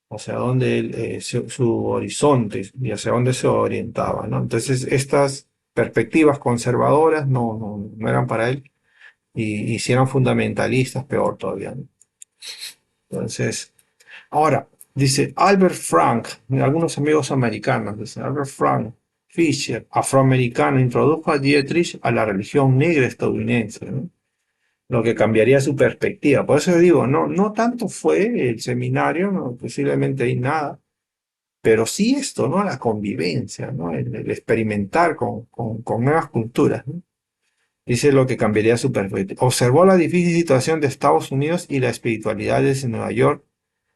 Hacia dónde él, su horizonte y hacia dónde se orientaba, ¿no? Entonces, estas perspectivas conservadoras no eran para él y si eran fundamentalistas, peor todavía, ¿no? Entonces, ahora, dice Albert Frank, algunos amigos americanos, dice Albert Frank Fisher, afroamericano, introdujo a Dietrich a la religión negra estadounidense, ¿no? Lo que cambiaría su perspectiva. Por eso digo, no tanto fue el seminario, no, posiblemente hay nada, pero sí esto, ¿no? La convivencia, ¿no? El experimentar con nuevas culturas, ¿no? Dice lo que cambiaría su perspectiva. Observó la difícil situación de Estados Unidos y la espiritualidad desde Nueva York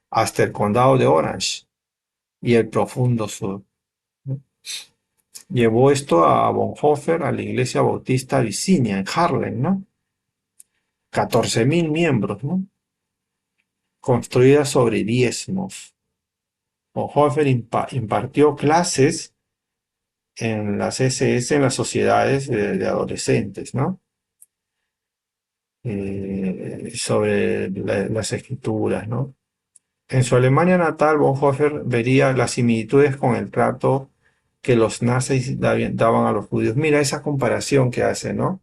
hasta el condado de Orange y el profundo sur, ¿no? Llevó esto a Bonhoeffer a la iglesia bautista Visinia en Harlem, ¿no? 14.000 miembros, ¿no? Construida sobre diezmos. Bonhoeffer impartió clases en las SS, en las sociedades de adolescentes, ¿no? Sobre las escrituras, ¿no? En su Alemania natal, Bonhoeffer vería las similitudes con el trato que los nazis daban a los judíos. Mira esa comparación que hace, ¿no?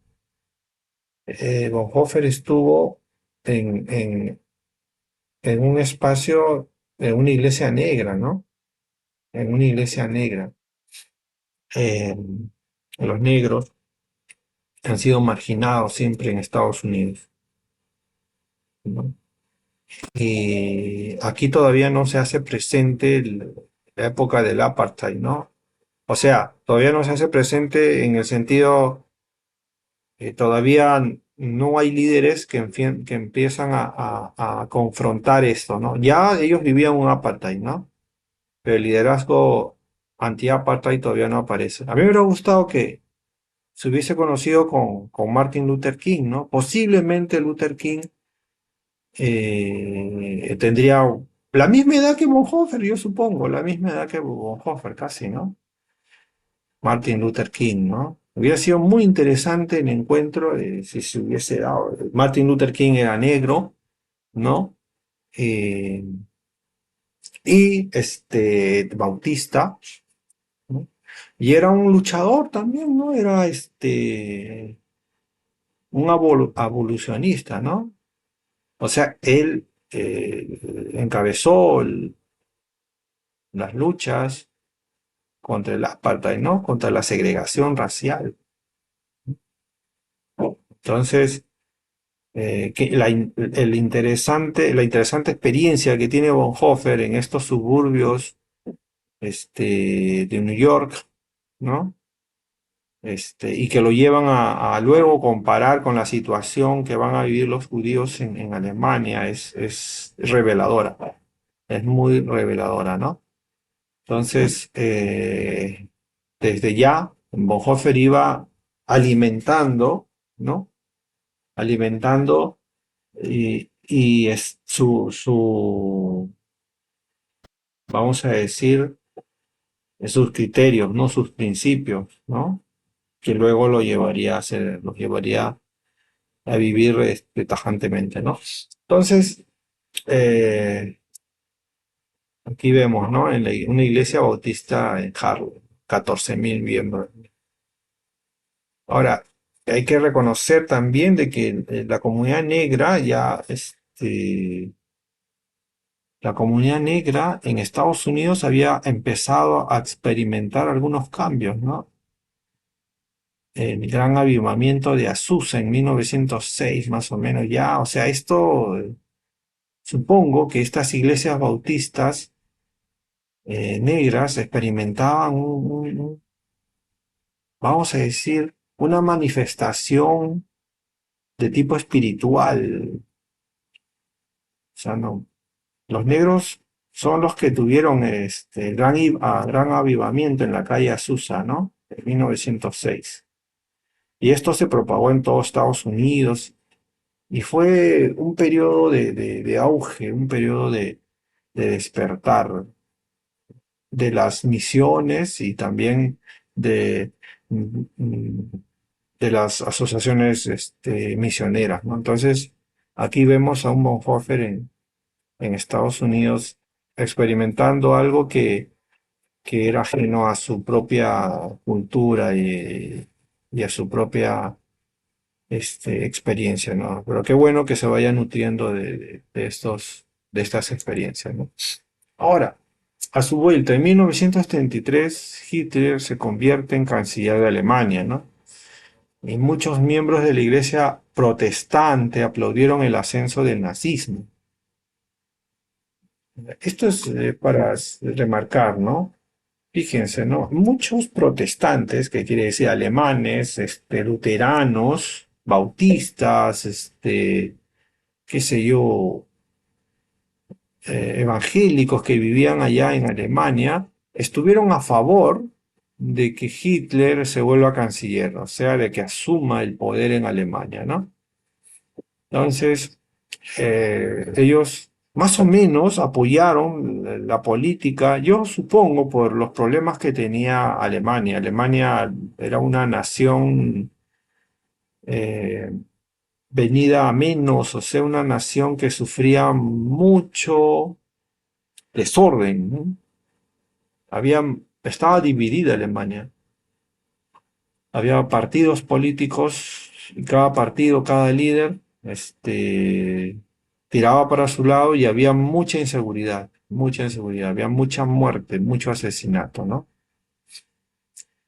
Bonhoeffer estuvo en un espacio, en una iglesia negra, ¿no? En una iglesia negra. Eh, los negros han sido marginados siempre en Estados Unidos, ¿no? Y aquí todavía no se hace presente la época del apartheid, ¿no? O sea, todavía no se hace presente en el sentido que todavía no hay líderes que empiezan a confrontar esto, ¿no? Ya ellos vivían un apartheid, ¿no? Pero el liderazgo anti-apartheid todavía no aparece. A mí me hubiera gustado que se hubiese conocido con Martin Luther King, ¿no? Posiblemente Luther King tendría la misma edad que Bonhoeffer, yo supongo, la misma edad que Bonhoeffer, casi, ¿no? Martin Luther King, ¿no? Hubiera sido muy interesante el encuentro si se hubiese dado. Martin Luther King era negro, ¿no? Eh, y bautista, ¿no? Y era un luchador también, ¿no? Era un abolicionista, ¿no? O sea, él encabezó las luchas contra el apartheid, ¿no? Contra la segregación racial. Entonces, la interesante experiencia que tiene Bonhoeffer en estos suburbios de New York, ¿no? Y que lo llevan a luego comparar con la situación que van a vivir los judíos en Alemania, es reveladora, es muy reveladora, ¿no? Entonces, desde ya, Bonhoeffer iba alimentando, ¿no? Alimentando y es vamos a decir, sus criterios, ¿no? Sus principios, ¿no? que luego lo llevaría a vivir tajantemente, ¿no? Entonces, eh, aquí vemos, ¿no? Una iglesia bautista en Harlem, 14.000 miembros. Ahora, hay que reconocer también de que la comunidad negra la comunidad negra en Estados Unidos había empezado a experimentar algunos cambios, ¿no? El gran avivamiento de Azusa en 1906, más o menos ya, o sea, supongo que estas iglesias bautistas negras experimentaban vamos a decir, una manifestación de tipo espiritual. O sea, no, los negros son los que tuvieron gran avivamiento en la calle Azusa, ¿no? En 1906. Y esto se propagó en todo Estados Unidos y fue un periodo de auge, un periodo de despertar de las misiones y también de, mm, de las asociaciones misioneras, ¿no? Entonces, aquí vemos a un Bonhoeffer en Estados Unidos experimentando algo que era ajeno a su propia cultura y a su propia experiencia, ¿no? Pero qué bueno que se vaya nutriendo de estas experiencias, ¿no? Ahora, a su vuelta, en 1933, Hitler se convierte en canciller de Alemania, ¿no? Y muchos miembros de la iglesia protestante aplaudieron el ascenso del nazismo. Esto es para remarcar, ¿no? Fíjense, ¿no? Muchos protestantes, que quiere decir alemanes, luteranos, bautistas, qué sé yo, evangélicos que vivían allá en Alemania, estuvieron a favor de que Hitler se vuelva canciller, o sea, de que asuma el poder en Alemania, ¿no? Entonces, ellos más o menos apoyaron la política, yo supongo, por los problemas que tenía Alemania. Alemania era una nación eh, venida a menos, o sea, una nación que sufría mucho desorden, ¿no? Estaba dividida Alemania. Había partidos políticos y cada partido, cada líder, tiraba para su lado y había mucha inseguridad, había mucha muerte, mucho asesinato, ¿no?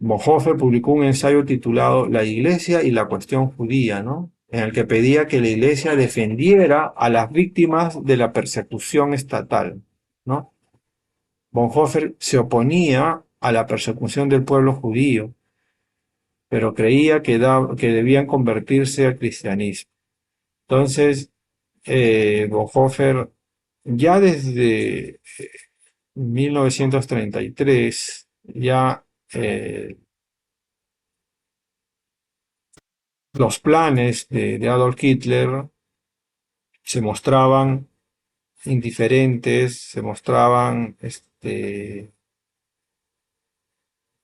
Bonhoeffer publicó un ensayo titulado La Iglesia y la cuestión judía, ¿no? En el que pedía que la Iglesia defendiera a las víctimas de la persecución estatal, ¿no? Bonhoeffer se oponía a la persecución del pueblo judío, pero creía que debían convertirse al cristianismo. Entonces, Bonhoeffer, ya desde 1933, ya los planes de Adolf Hitler se mostraban indiferentes, se mostraban,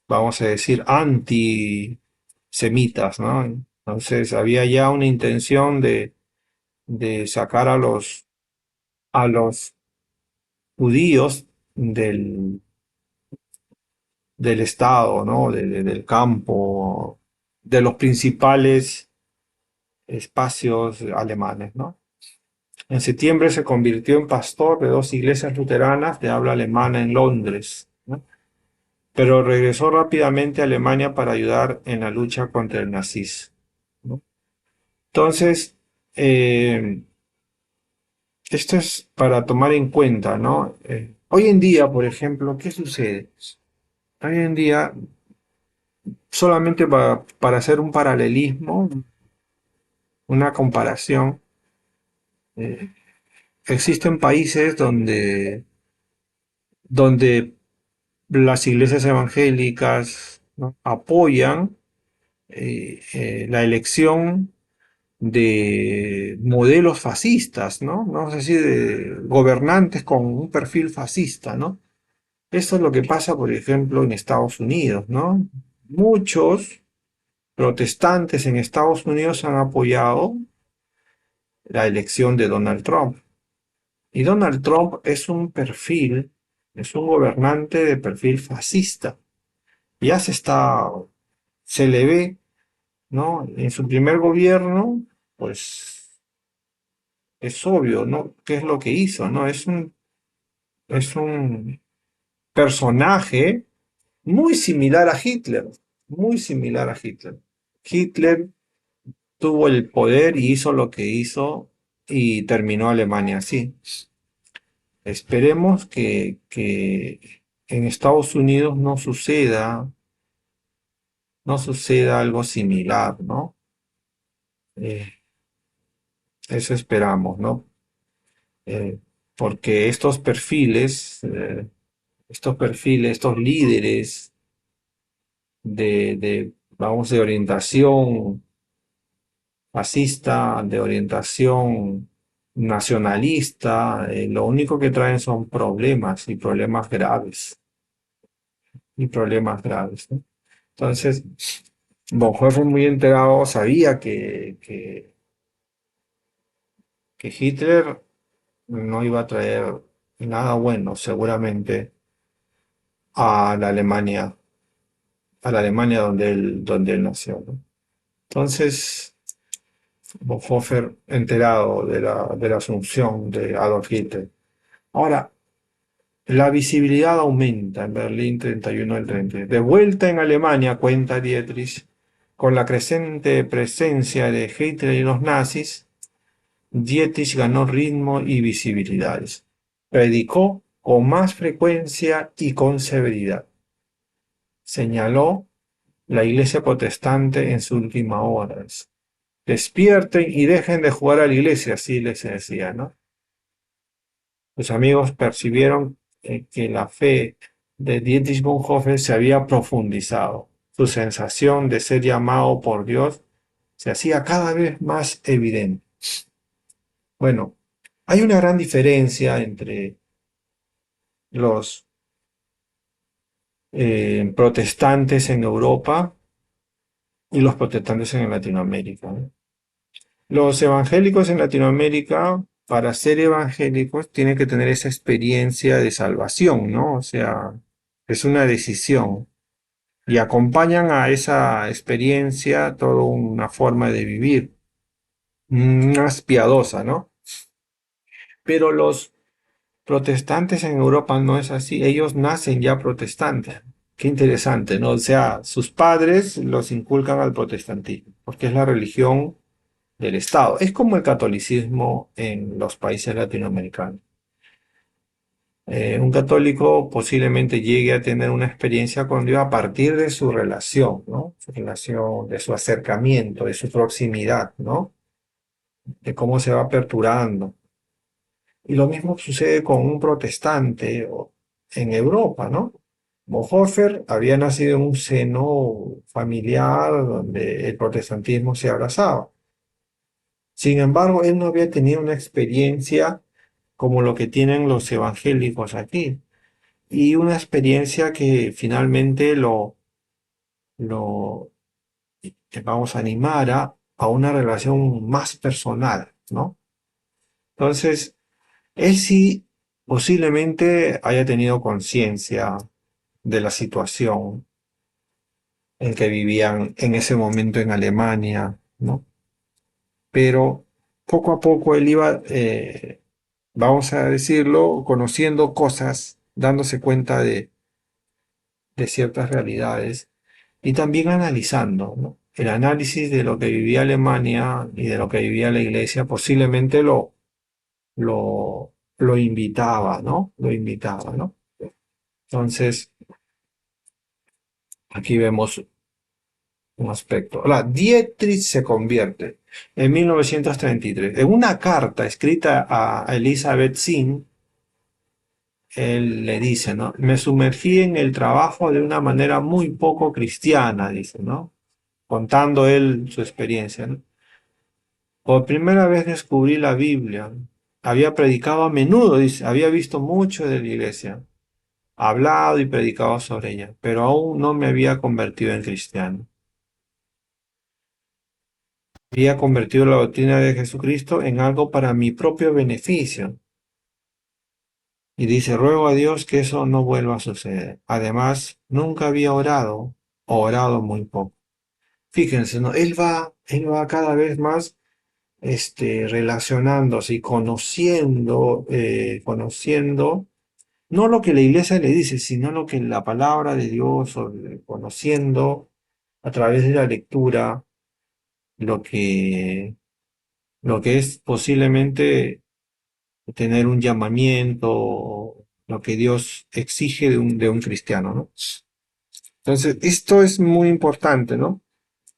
vamos a decir, antisemitas, ¿no? Entonces había ya una intención de sacar a los judíos del Estado, ¿no? Del campo, de los principales espacios alemanes, ¿no? En septiembre se convirtió en pastor de dos iglesias luteranas de habla alemana en Londres, ¿no? Pero regresó rápidamente a Alemania para ayudar en la lucha contra el nazismo, ¿no? Entonces, esto es para tomar en cuenta, ¿no? Hoy en día, por ejemplo, ¿qué sucede? Hoy en día, solamente para hacer un paralelismo, una comparación, eh, existen países donde las iglesias evangélicas, ¿no?, apoyan la elección de modelos fascistas, ¿no? No sé si de gobernantes con un perfil fascista, ¿no? Esto es lo que pasa, por ejemplo, en Estados Unidos, ¿no? Muchos protestantes en Estados Unidos han apoyado la elección de Donald Trump. Y Donald Trump es un perfil, es un gobernante de perfil fascista. Ya se le ve, ¿no? En su primer gobierno, pues es obvio, ¿no? ¿Qué es lo que hizo, no? Es un personaje muy similar a Hitler, muy similar a Hitler. Hitler tuvo el poder y hizo lo que hizo y terminó Alemania así. Esperemos que en Estados Unidos no suceda algo similar, ¿no? Eh, Eso esperamos, ¿no? Eh, Porque estos líderes vamos, de orientación fascista, de orientación nacionalista, lo único que traen son problemas y problemas graves, ¿no? Entonces, Bonhoeffer, muy enterado, sabía que Hitler no iba a traer nada bueno, seguramente, a la Alemania, donde él nació, ¿no? Entonces, Bonhoeffer, enterado de la asunción de Adolf Hitler. Ahora, la visibilidad aumenta en Berlín 31 del 30. De vuelta en Alemania, cuenta Dietrich, con la creciente presencia de Hitler y los nazis, Dietrich ganó ritmo y visibilidades. Predicó con más frecuencia y con severidad. Señaló la iglesia protestante en su última hora. Despierten y dejen de jugar a la iglesia, así les decía, ¿no? Los amigos percibieron que la fe de Dietrich Bonhoeffer se había profundizado. Su sensación de ser llamado por Dios se hacía cada vez más evidente. Bueno, hay una gran diferencia entre los protestantes en Europa y los protestantes en Latinoamérica, ¿no? Los evangélicos en Latinoamérica, para ser evangélicos, tienen que tener esa experiencia de salvación, ¿no? O sea, es una decisión. Y acompañan a esa experiencia toda una forma de vivir, más piadosa, ¿no? Pero los protestantes en Europa no es así, ellos nacen ya protestantes. Qué interesante, ¿no? O sea, sus padres los inculcan al protestantismo, porque es la religión del Estado. Es como el catolicismo en los países latinoamericanos. Un católico posiblemente llegue a tener una experiencia con Dios a partir de su relación, ¿no? Su relación, de su acercamiento, de su proximidad, ¿no? De cómo se va aperturando. Y lo mismo sucede con un protestante en Europa, ¿no? Bonhoeffer había nacido en un seno familiar donde el protestantismo se abrazaba. Sin embargo, él no había tenido una experiencia como lo que tienen los evangélicos aquí, y una experiencia que finalmente lo vamos a animar a una relación más personal, ¿no? Entonces, él sí posiblemente haya tenido conciencia de la situación en que vivían en ese momento en Alemania, ¿no? Pero poco a poco él iba, vamos a decirlo, conociendo cosas, dándose cuenta de ciertas realidades y también analizando, ¿no? El análisis de lo que vivía Alemania y de lo que vivía la iglesia posiblemente lo invitaba, ¿no? Lo invitaba, ¿no? Entonces, aquí vemos un aspecto. Ahora, Dietrich se convierte en 1933. En una carta escrita a Elizabeth Zinn, él le dice, ¿no? Me sumergí en el trabajo de una manera muy poco cristiana, dice, ¿no? Contando él su experiencia, ¿no? Por primera vez descubrí la Biblia. Había predicado a menudo, dice, había visto mucho de la iglesia, hablado y predicado sobre ella, pero aún no me había convertido en cristiano. Había convertido la doctrina de Jesucristo en algo para mi propio beneficio. Y dice, ruego a Dios que eso no vuelva a suceder. Además, nunca había orado, o orado muy poco. Fíjense, ¿no? Él va cada vez más relacionándose y conociendo, no lo que la iglesia le dice, sino lo que la palabra de Dios, conociendo a través de la lectura, lo que, lo que es posiblemente tener un llamamiento, lo que Dios exige de un cristiano, ¿no? Entonces, esto es muy importante, ¿no?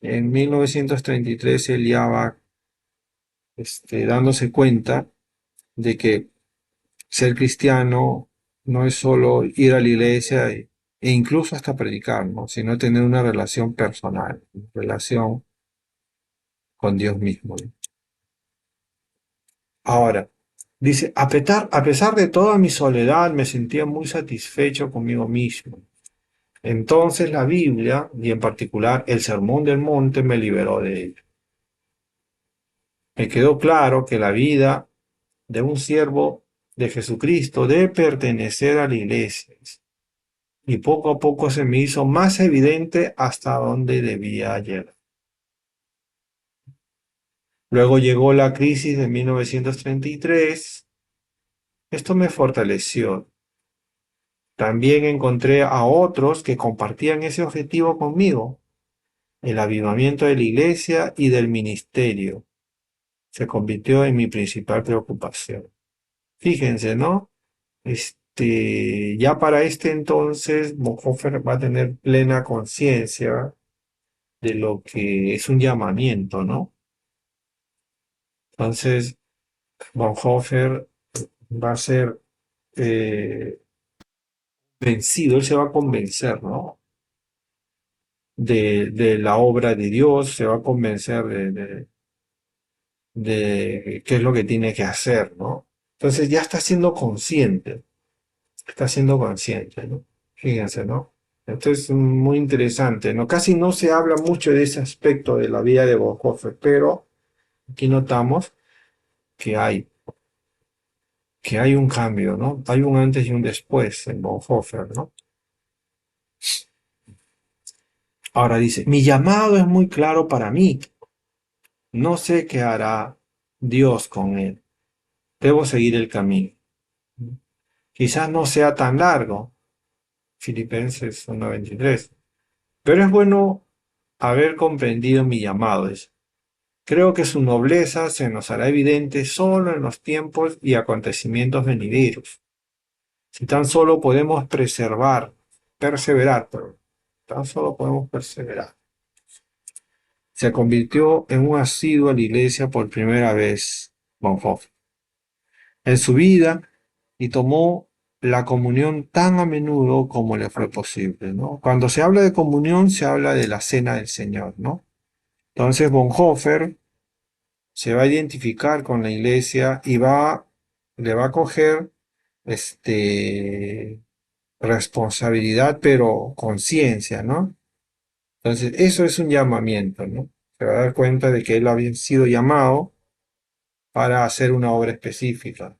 En 1933 él ya va dándose cuenta de que ser cristiano no es solo ir a la iglesia e incluso hasta predicar, ¿no? Sino tener una relación personal, una relación con Dios mismo, ¿no? Ahora, dice, a pesar de toda mi soledad, me sentía muy satisfecho conmigo mismo. Entonces la Biblia, y en particular el Sermón del Monte, me liberó de ello. Me quedó claro que la vida de un siervo de Jesucristo debe pertenecer a la iglesia. Y poco a poco se me hizo más evidente hasta dónde debía llegar. Luego llegó la crisis de 1933. Esto me fortaleció. También encontré a otros que compartían ese objetivo conmigo. El avivamiento de la iglesia y del ministerio se convirtió en mi principal preocupación. Fíjense, ¿no? Ya para este entonces, Bonhoeffer va a tener plena conciencia de lo que es un llamamiento, ¿no? Entonces, Bonhoeffer va a ser vencido, él se va a convencer, ¿no? De la obra de Dios, se va a convencer de qué es lo que tiene que hacer, ¿no? Entonces ya está siendo consciente, ¿no? Fíjense, ¿no? Esto es muy interesante, ¿no? Casi no se habla mucho de ese aspecto de la vida de Bonhoeffer, pero aquí notamos que hay, que hay un cambio, ¿no? Hay un antes y un después en Bonhoeffer, ¿no? Ahora dice, mi llamado es muy claro para mí. No sé qué hará Dios con él. Debo seguir el camino. Quizás no sea tan largo, Filipenses 1:23, pero es bueno haber comprendido mi llamado. Creo que su nobleza se nos hará evidente solo en los tiempos y acontecimientos venideros. Si tan solo podemos perseverar, pero tan solo podemos perseverar. Se convirtió en un asiduo a la iglesia por primera vez, Bonhoeffer, en su vida, y tomó la comunión tan a menudo como le fue posible, ¿no? Cuando se habla de comunión, se habla de la cena del Señor, ¿no? Entonces Bonhoeffer se va a identificar con la iglesia y le va a coger responsabilidad, pero conciencia, ¿no? Entonces, eso es un llamamiento, ¿no? Se va a dar cuenta de que él había sido llamado para hacer una obra específica.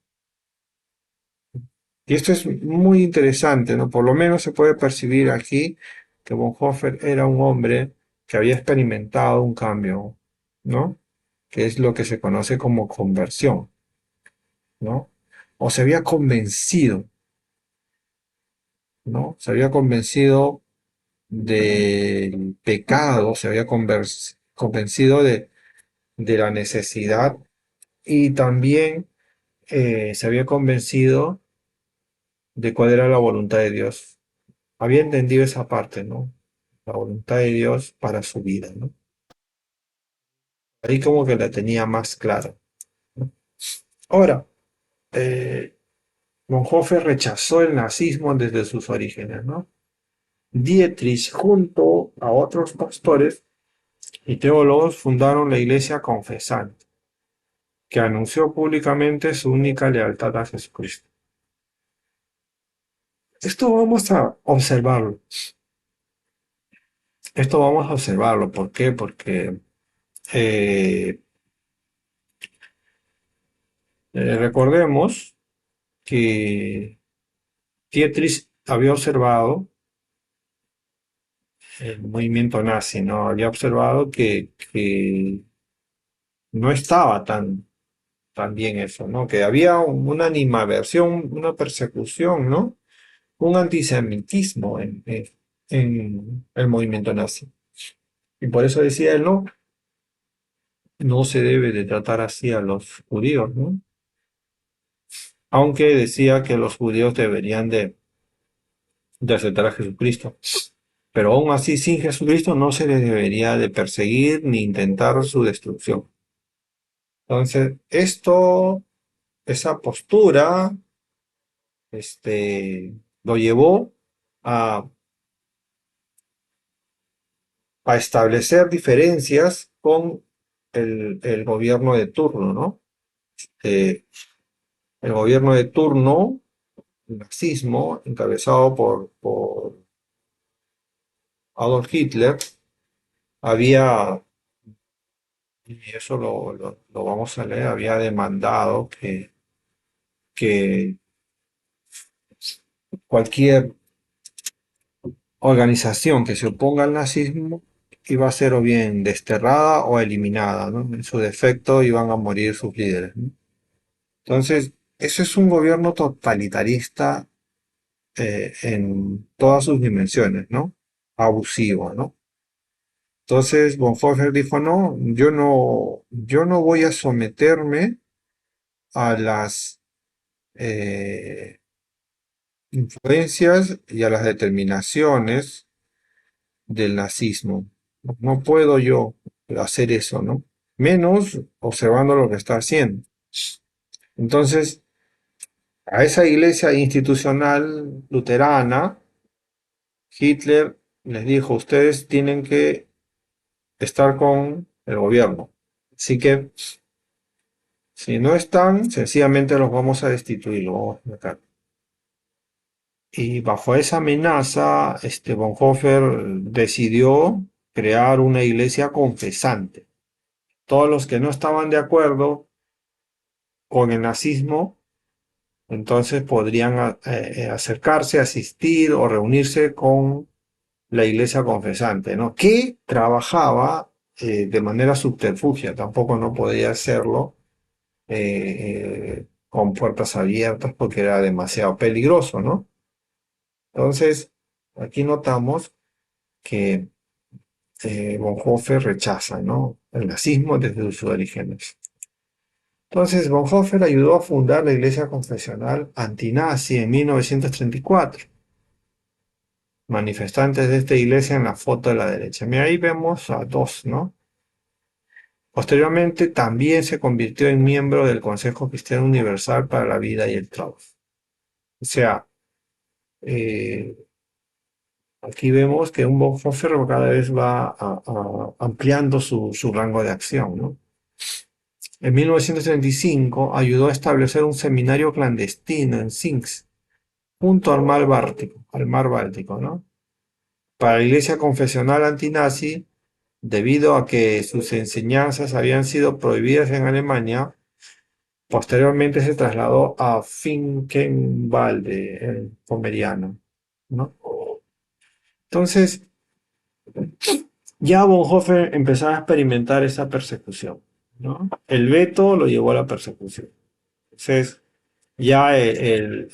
Y esto es muy interesante, ¿no? Por lo menos se puede percibir aquí que Bonhoeffer era un hombre que había experimentado un cambio, ¿no? Que es lo que se conoce como conversión, ¿no? O se había convencido, ¿no? Se había convencido del pecado, se había convencido de la necesidad y también se había convencido de cuál era la voluntad de Dios. Había entendido esa parte, ¿no? La voluntad de Dios para su vida, ¿no? Ahí como que la tenía más clara, ¿no? Ahora, eh, Bonhoeffer rechazó el nazismo desde sus orígenes, ¿no? Dietrich, junto a otros pastores y teólogos, fundaron la Iglesia Confesante, que anunció públicamente su única lealtad a Jesucristo. Esto vamos a observarlo. Esto vamos a observarlo. ¿Por qué? Porque Eh, recordemos que Dietrich había observado el movimiento nazi, ¿no? Había observado que no estaba tan bien eso, ¿no? Que había una animadversión, una persecución, ¿no? Un antisemitismo en el movimiento nazi. Y por eso decía él, no, no se debe de tratar así a los judíos, ¿no? Aunque decía que los judíos deberían de aceptar a Jesucristo. Pero aún así, sin Jesucristo no se les debería de perseguir ni intentar su destrucción. Entonces, esa postura, lo llevó a, a establecer diferencias con el gobierno de turno, ¿no? Eh, el gobierno de turno, el nazismo, encabezado por Adolf Hitler, había, y eso lo vamos a leer, había demandado que cualquier organización que se oponga al nazismo iba a ser o bien desterrada o eliminada, ¿no? En su defecto iban a morir sus líderes, ¿no? Entonces, eso es un gobierno totalitarista en todas sus dimensiones, ¿no? Abusivo, ¿no? Entonces, Bonhoeffer dijo, no, yo no voy a someterme a las eh, influencias y a las determinaciones del nazismo. No puedo yo hacer eso, ¿no? Menos observando lo que está haciendo. Entonces, a esa iglesia institucional luterana, Hitler les dijo, ustedes tienen que estar con el gobierno. Así que, si no están, sencillamente los vamos a destituir, los vamos a sacar. Y bajo esa amenaza, Bonhoeffer decidió crear una iglesia confesante. Todos los que no estaban de acuerdo con el nazismo, entonces podrían acercarse, asistir o reunirse con la iglesia confesante, ¿no? Que trabajaba de manera subterfugia, tampoco no podía hacerlo con puertas abiertas porque era demasiado peligroso, ¿no? Entonces, aquí notamos que Bonhoeffer rechaza, ¿no? El nazismo desde sus orígenes. Entonces, Bonhoeffer ayudó a fundar la Iglesia Confesional Antinazi en 1934. Manifestantes de esta iglesia en la foto de la derecha. Mira, ahí vemos a dos, ¿no? Posteriormente también se convirtió en miembro del Consejo Cristiano Universal para la Vida y el Trabajo. O sea, eh, aquí vemos que un Bonhoeffer cada vez va ampliando su rango de acción, ¿no? En 1935 ayudó a establecer un seminario clandestino en Sinks, junto al mar Báltico, ¿no? Para la Iglesia Confesional Antinazi, debido a que sus enseñanzas habían sido prohibidas en Alemania, posteriormente se trasladó a Finkenwalde, el Pomeriano, ¿no? Entonces, ya Bonhoeffer empezaba a experimentar esa persecución, ¿no? El veto lo llevó a la persecución. Entonces, ya el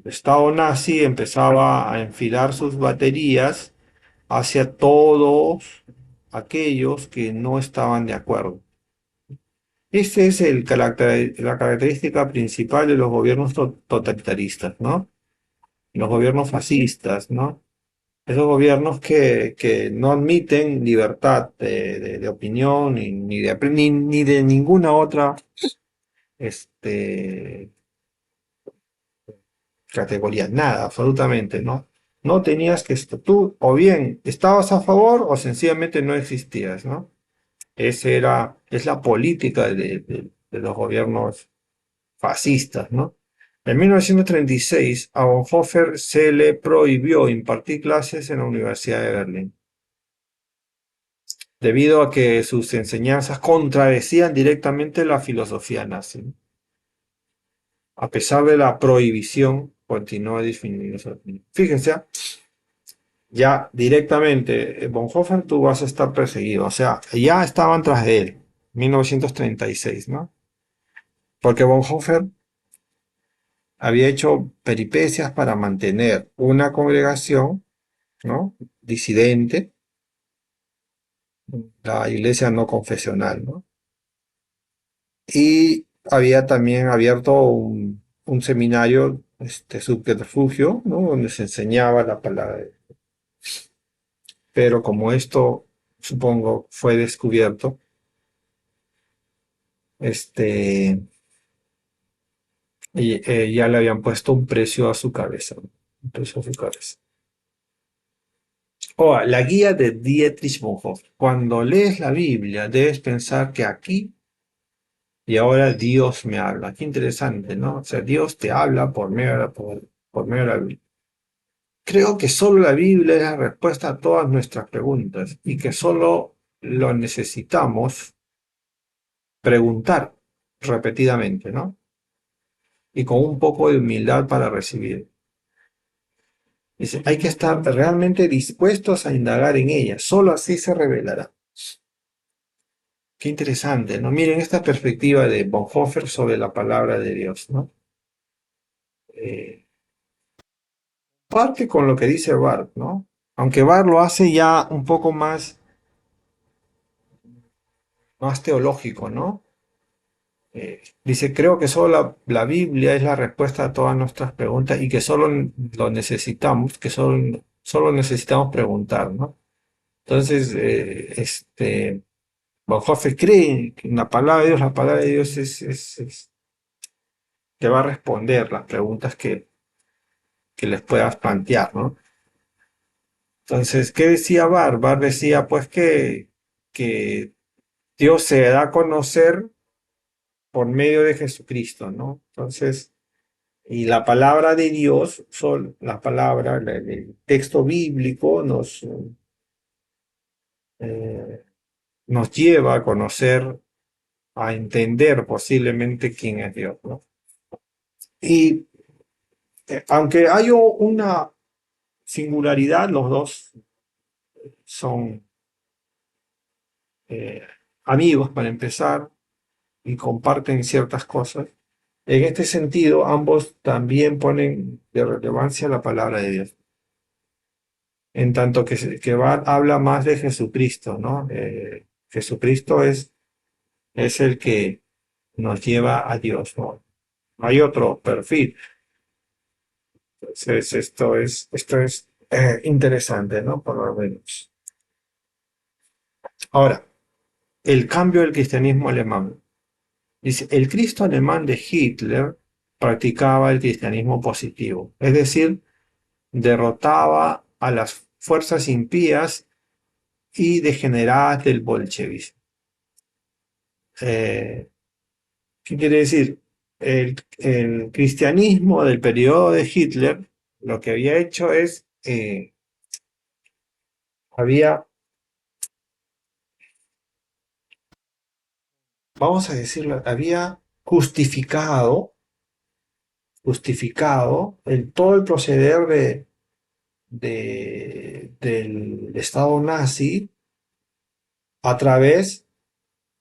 Estado nazi empezaba a enfilar sus baterías hacia todos aquellos que no estaban de acuerdo. Esta es la característica principal de los gobiernos totalitaristas, ¿no? Los gobiernos fascistas, ¿no? Esos gobiernos que no admiten libertad de opinión ni de ninguna otra este, categoría, nada, absolutamente, ¿no? No tenías que, tú o bien estabas a favor o sencillamente no existías, ¿no? Es la política de los gobiernos fascistas, ¿no? En 1936 a Bonhoeffer se le prohibió impartir clases en la Universidad de Berlín. debido a que sus enseñanzas contradecían directamente la filosofía nazi. A pesar de la prohibición, continuó definiendo su opinión. Fíjense, ya directamente, Bonhoeffer tú vas a estar perseguido, o sea, ya estaban tras de él, 1936, ¿no? Porque Bonhoeffer había hecho peripecias para mantener una congregación, ¿no? Disidente, la iglesia no confesional, ¿no? Y había también abierto un seminario, subterfugio, ¿no? Donde se enseñaba la palabra de Dios. Pero como esto, supongo, fue descubierto, este, ya le habían puesto un precio a su cabeza, ¿no? Un precio a su cabeza. Oh, la guía de Dietrich Bonhoeffer. Cuando lees la Biblia, debes pensar que aquí y ahora Dios me habla. Qué interesante, ¿no? O sea, Dios te habla por medio de la Biblia. Creo que solo la Biblia es la respuesta a todas nuestras preguntas y que solo lo necesitamos preguntar repetidamente, ¿no? Y con un poco de humildad para recibir. Dice, hay que estar realmente dispuestos a indagar en ella, solo así se revelará. Qué interesante, ¿no? Miren esta perspectiva de Bonhoeffer sobre la palabra de Dios, ¿no? Eh, Parte con lo que dice Barth, ¿no? Aunque Barth lo hace ya un poco más teológico, ¿no? Dice, creo que solo la Biblia es la respuesta a todas nuestras preguntas y que solo lo necesitamos, que solo necesitamos preguntar, ¿no? Entonces, Bonhoeffer cree que la palabra de Dios te va a responder las preguntas que les puedas plantear, ¿no? Entonces, ¿qué decía Barth? Barth decía, pues, que Dios se da a conocer por medio de Jesucristo, ¿no? Entonces, y la palabra de Dios, la palabra, el texto bíblico eh, nos lleva a conocer, a entender posiblemente quién es Dios, ¿no? Y aunque hay una singularidad, los dos son eh, amigos para empezar y comparten ciertas cosas. En este sentido, ambos también ponen de relevancia la palabra de Dios. En tanto que habla más de Jesucristo, ¿no? Jesucristo es el que nos lleva a Dios, ¿no? Hay otro perfil. Entonces, esto es interesante, ¿no? Por lo menos. Ahora, el cambio del cristianismo alemán. Dice, el Cristo alemán de Hitler practicaba el cristianismo positivo, es decir, derrotaba a las fuerzas impías y degeneradas del bolchevismo. ¿Qué quiere decir? El cristianismo del periodo de Hitler lo que había hecho es, había, vamos a decirlo, había justificado todo el proceder del Estado nazi a través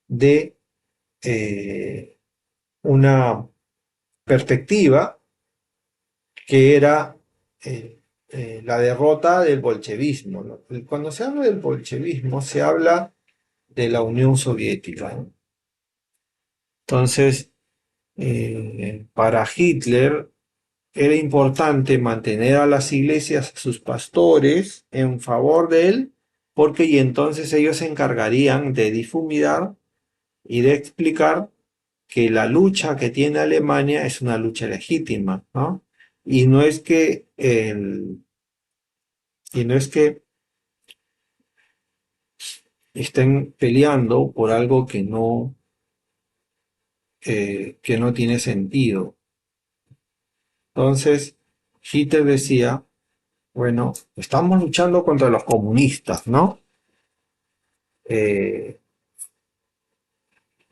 de una perspectiva que era la derrota del bolchevismo, ¿no? Cuando se habla del bolchevismo, se habla de la Unión Soviética, ¿no? Entonces, para Hitler era importante mantener a las iglesias, a sus pastores, en favor de él, porque y entonces ellos se encargarían de difuminar y de explicar que la lucha que tiene Alemania es una lucha legítima, ¿no? Y no es que, y no es que estén peleando por algo que no tiene sentido. Entonces, Hitler decía, bueno, estamos luchando contra los comunistas, ¿no? eh,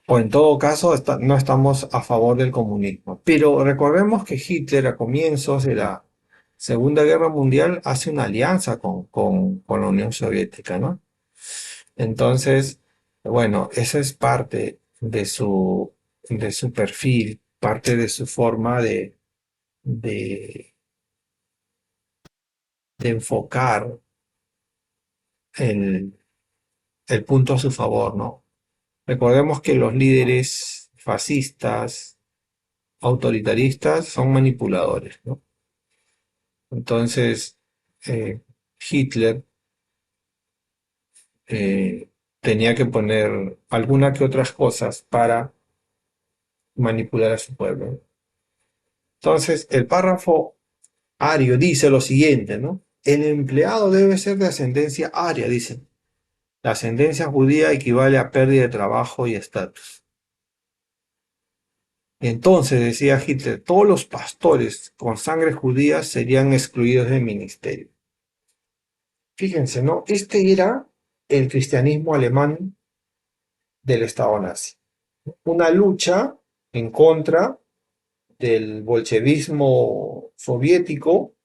o en todo caso no estamos a favor del comunismo. Pero recordemos que Hitler a comienzos de la Segunda Guerra Mundial hace una alianza con la Unión Soviética, ¿no? Entonces, bueno, esa es parte de su perfil, parte de su forma de, de enfocar el, el punto a su favor, ¿no? Recordemos que los líderes fascistas, autoritaristas, son manipuladores, ¿no? Entonces, eh, Hitler tenía que poner alguna que otras cosas para manipular a su pueblo. Entonces, el párrafo ario dice lo siguiente, ¿no? El empleado debe ser de ascendencia aria, dice. La ascendencia judía equivale a pérdida de trabajo y estatus. Entonces, decía Hitler, todos los pastores con sangre judía serían excluidos del ministerio. Fíjense, ¿no? Este era el cristianismo alemán del Estado nazi. Una lucha en contra del bolchevismo soviético,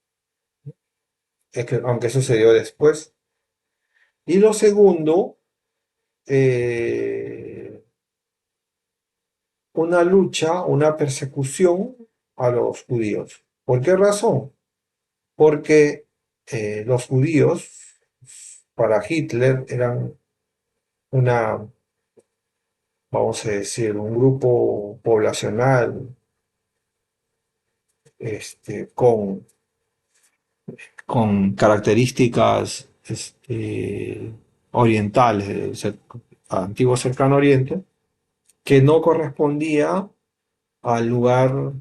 aunque sucedió después. Y lo segundo, eh, una lucha, una persecución a los judíos. ¿Por qué razón? Porque los judíos para Hitler eran una, vamos a decir, un grupo poblacional con características orientales del antiguo cercano oriente, que no correspondía al lugar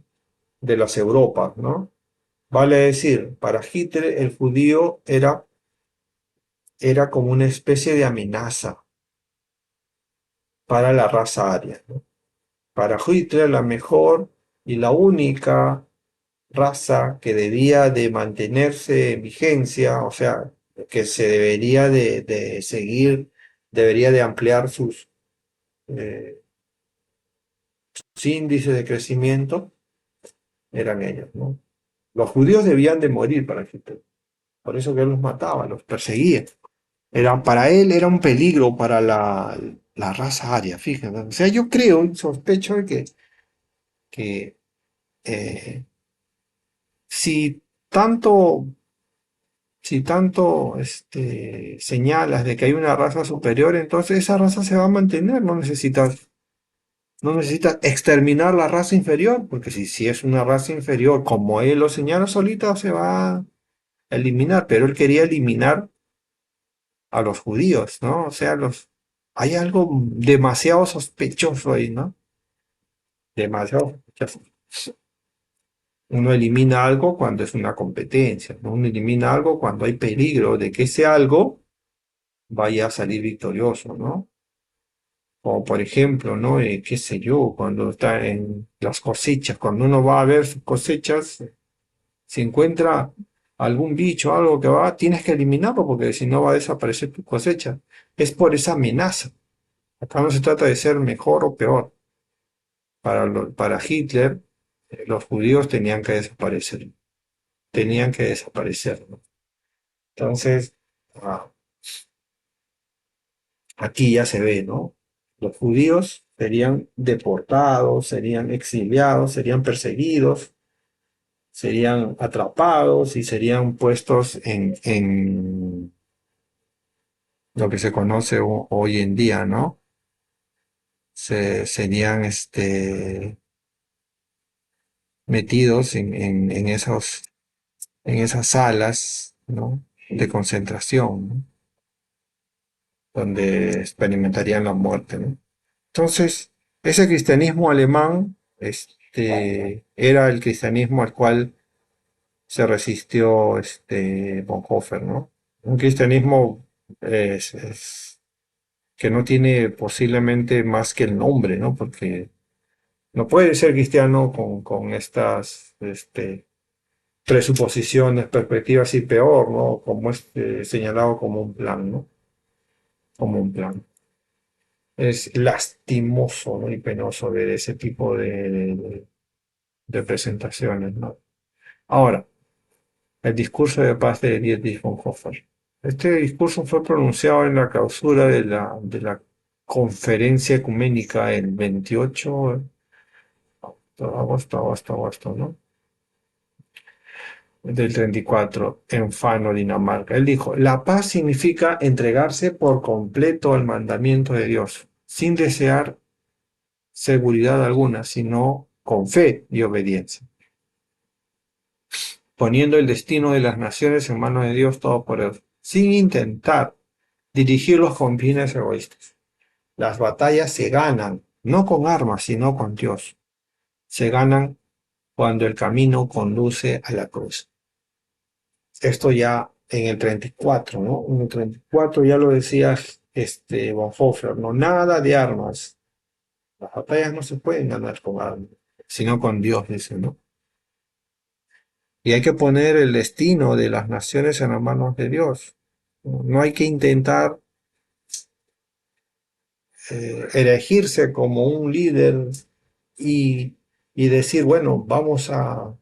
de las Europas, ¿no? Vale decir, para Hitler el judío era como una especie de amenaza para la raza aria, ¿no? Para Hitler la mejor y la única raza que debía de mantenerse en vigencia, o sea, que se debería de seguir, debería de ampliar eh, sus índices de crecimiento, eran ellos, ¿no? Los judíos debían de morir para Hitler, por eso que él los mataba, los perseguía. Para él era un peligro para la raza aria, fíjense. O sea, yo creo y sospecho de que eh, si tanto si tanto señalas de que hay una raza superior, entonces esa raza se va a mantener, no necesitas exterminar la raza inferior, porque si es una raza inferior, como él lo señala, solita se va a eliminar, pero él quería eliminar a los judíos, ¿no? O sea, hay algo demasiado sospechoso ahí, ¿no? Demasiado sospechoso. Uno elimina algo cuando es una competencia, ¿no? Uno elimina algo cuando hay peligro de que ese algo vaya a salir victorioso, ¿no? O por ejemplo, ¿no? Qué sé yo, cuando está en las cosechas, cuando uno va a ver sus cosechas, si encuentra algún bicho, algo que va, tienes que eliminarlo porque si no va a desaparecer tu cosecha. Es por esa amenaza. Acá no se trata de ser mejor o peor. Para Hitler, los judíos tenían que desaparecer. Tenían que desaparecer, ¿no? Entonces, ah, aquí ya se ve, ¿no? Los judíos serían deportados, serían exiliados, serían perseguidos, serían atrapados y serían puestos en lo que se conoce hoy en día, ¿no? Serían metidos en esas salas, ¿no? De concentración, ¿no? Donde experimentarían la muerte, ¿no? Entonces, ese cristianismo alemán, era el cristianismo al cual se resistió Bonhoeffer, ¿no? Un cristianismo que no tiene posiblemente más que el nombre, ¿no? Porque no puede ser cristiano con estas presuposiciones, perspectivas y peor, ¿no? Como señalado como un plan, ¿no? Como un plan. Es lastimoso, ¿no? Y penoso ver ese tipo de presentaciones, ¿no? Ahora, el discurso de paz de Dietrich Bonhoeffer. Este discurso fue pronunciado en la clausura de la conferencia ecuménica el 28 de agosto, ¿no? Del 34 en Fano, Dinamarca. Él dijo, la paz significa entregarse por completo al mandamiento de Dios, sin desear seguridad alguna, sino con fe y obediencia, poniendo el destino de las naciones en manos de Dios Todopoderoso, sin intentar dirigirlos con fines egoístas. Las batallas se ganan, no con armas, sino con Dios. Se ganan cuando el camino conduce a la cruz. Esto ya en el 34, ¿no? En el 34 ya lo decía Bonhoeffer, no nada de armas. Las batallas no se pueden ganar con armas, sino con Dios, dice, ¿no? Y hay que poner el destino de las naciones en las manos de Dios. No hay que intentar erigirse como un líder y, y decir, bueno, vamos a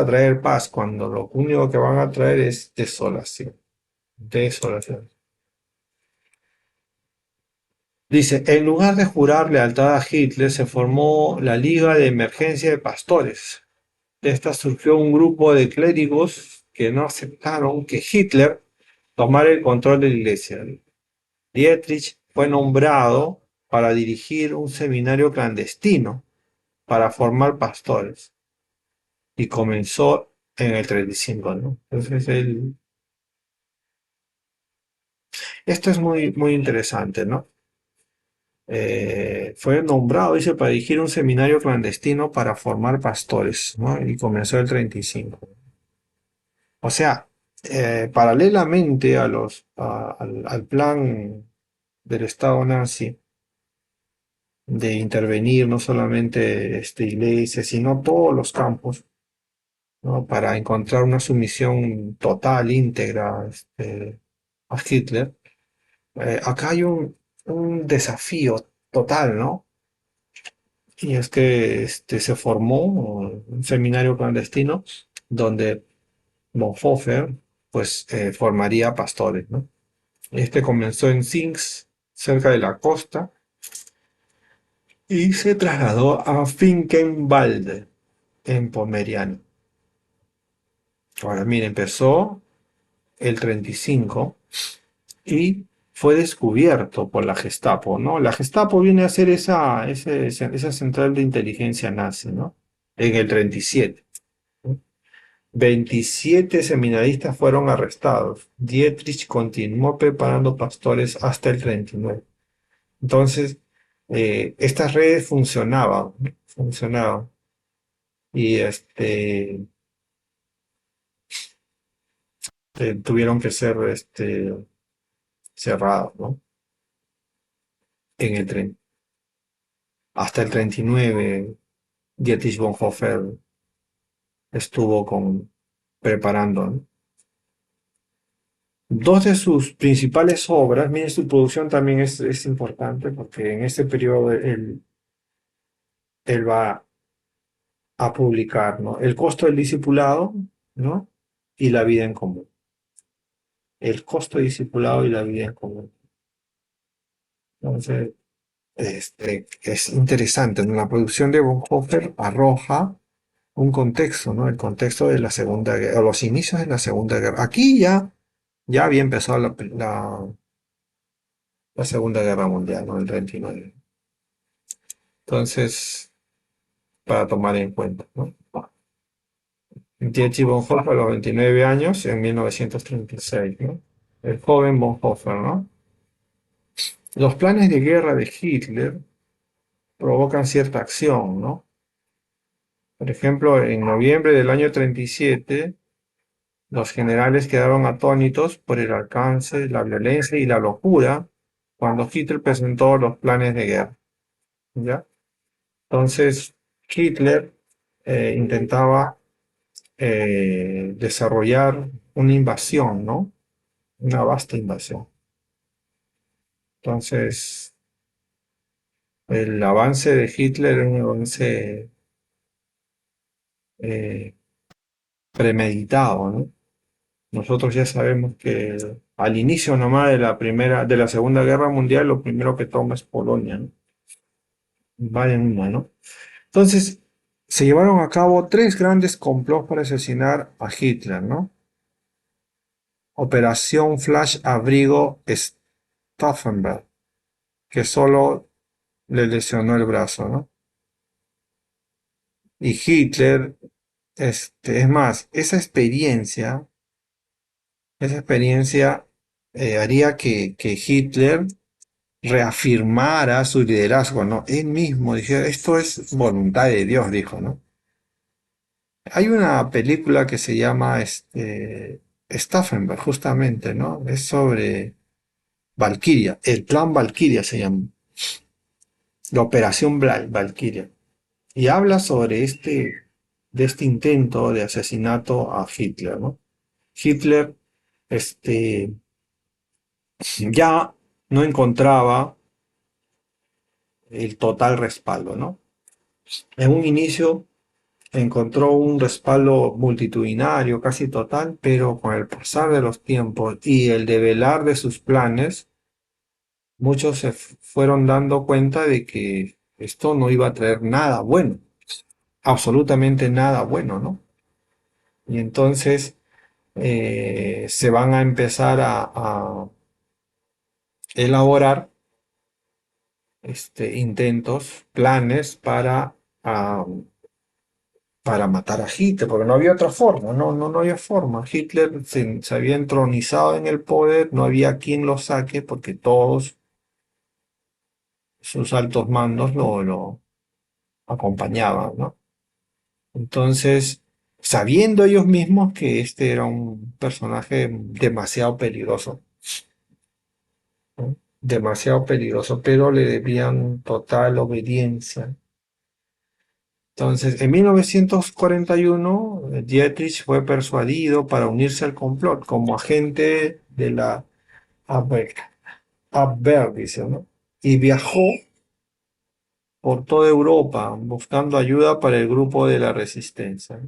traer paz, cuando lo único que van a traer es desolación. Desolación. Dice, en lugar de jurar lealtad a Hitler, se formó la Liga de Emergencia de Pastores. De esta surgió un grupo de clérigos que no aceptaron que Hitler tomara el control de la iglesia. Dietrich fue nombrado para dirigir un seminario clandestino para formar pastores y comenzó en el 35, ¿no? Entonces esto es muy, muy interesante, ¿no? Fue nombrado, dice, para dirigir un seminario clandestino para formar pastores, ¿no? Y comenzó el 35. O sea, paralelamente al plan del Estado nazi de intervenir no solamente iglesias, sino todos los campos, ¿no? Para encontrar una sumisión total, íntegra, a Hitler. Acá hay un desafío total, ¿no? Y es que se formó un seminario clandestino donde Bonhoeffer pues formaría pastores, ¿no? Este comenzó en Sings, cerca de la costa, y se trasladó a Finkenwalde, en Pomeriano. Ahora, mire, empezó el 35 y fue descubierto por la Gestapo, ¿no? La Gestapo viene a ser esa central de inteligencia nazi, ¿no? En el 37. 27 seminaristas fueron arrestados. Dietrich continuó preparando pastores hasta el 39. Entonces, estas redes funcionaban. Y tuvieron que ser cerrados, ¿no? En el tren. Hasta el 39, Dietrich Bonhoeffer estuvo preparando, ¿no? Dos de sus principales obras, mire, su producción también es importante porque en este periodo él va a publicar, ¿no? El costo del discipulado, ¿no? Y la vida en común. El costo del discipulado y la vida en común. Entonces, es interesante, ¿no? La producción de Bonhoeffer arroja un contexto, ¿no? El contexto de la Segunda Guerra, o los inicios de la Segunda Guerra. Aquí ya había empezado la Segunda Guerra Mundial, ¿no? El 39. Entonces, para tomar en cuenta, ¿no? Dietrich Bonhoeffer a los 29 años en 1936, ¿no? El joven Bonhoeffer, ¿no? Los planes de guerra de Hitler provocan cierta acción, ¿no? Por ejemplo, en noviembre del año 37, los generales quedaron atónitos por el alcance, la violencia y la locura cuando Hitler presentó los planes de guerra, ¿ya? Entonces, Hitler intentaba desarrollar una invasión, ¿no? Una vasta invasión. Entonces, El avance de Hitler era un avance eh, premeditado, ¿no? Nosotros ya sabemos que al inicio nomás de la Segunda Guerra Mundial, lo primero que toma es Polonia, ¿no? Va en una, ¿no? Entonces, se llevaron a cabo tres grandes complots para asesinar a Hitler, ¿no? Operación Flash Abrigo Stauffenberg, que solo le lesionó el brazo, ¿no? Y Hitler, es más, esa experiencia haría que Hitler reafirmara su liderazgo, ¿no? Él mismo dijera, esto es voluntad de Dios, dijo, ¿no? Hay una película que se llama Stauffenberg, justamente, ¿no? Es sobre Valkyria, el plan Valkyria se llama, la operación Valkyria. Y habla sobre de este intento de asesinato a Hitler, ¿no? Hitler, este, ya no encontraba el total respaldo, ¿no? En un inicio encontró un respaldo multitudinario, casi total, pero con el pasar de los tiempos y el develar de sus planes, muchos se fueron dando cuenta de que esto no iba a traer nada bueno, absolutamente nada bueno, ¿no? Y entonces se van a empezar a elaborar intentos, planes ah, para matar a Hitler, porque no había otra forma, no había forma. Hitler se había entronizado en el poder, no había quien lo saque porque todos sus altos mandos lo acompañaban, ¿no? Entonces, sabiendo ellos mismos que este era un personaje demasiado peligroso, ¿no? Demasiado peligroso, pero le debían total obediencia. Entonces, en 1941, Dietrich fue persuadido para unirse al complot como agente de la Abwehr, dice, ¿no? Y viajó por toda Europa buscando ayuda para el grupo de la resistencia.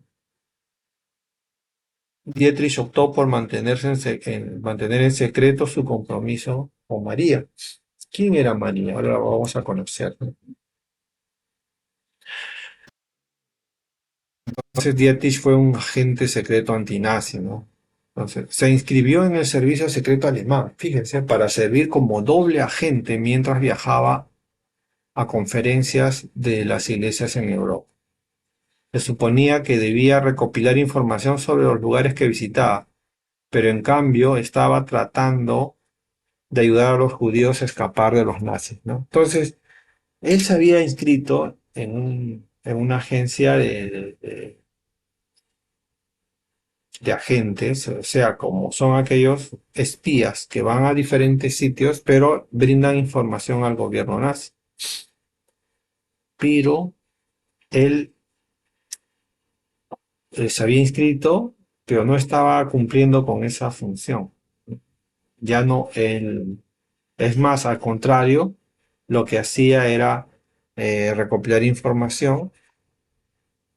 Dietrich optó por mantener en secreto su compromiso con María. ¿Quién era María? Ahora la vamos a conocer, ¿no? Entonces Dietrich fue un agente secreto antinazi, ¿no? Entonces, se inscribió en el servicio secreto alemán, fíjense, para servir como doble agente mientras viajaba a conferencias de las iglesias en Europa. Se suponía que debía recopilar información sobre los lugares que visitaba, pero en cambio estaba tratando de ayudar a los judíos a escapar de los nazis, ¿no? Entonces, él se había inscrito en una agencia de agentes, o sea, como son aquellos espías que van a diferentes sitios, pero brindan información al gobierno nazi. Pero él se había inscrito, pero no estaba cumpliendo con esa función. Ya no, él, es más, al contrario, lo que hacía era recopilar información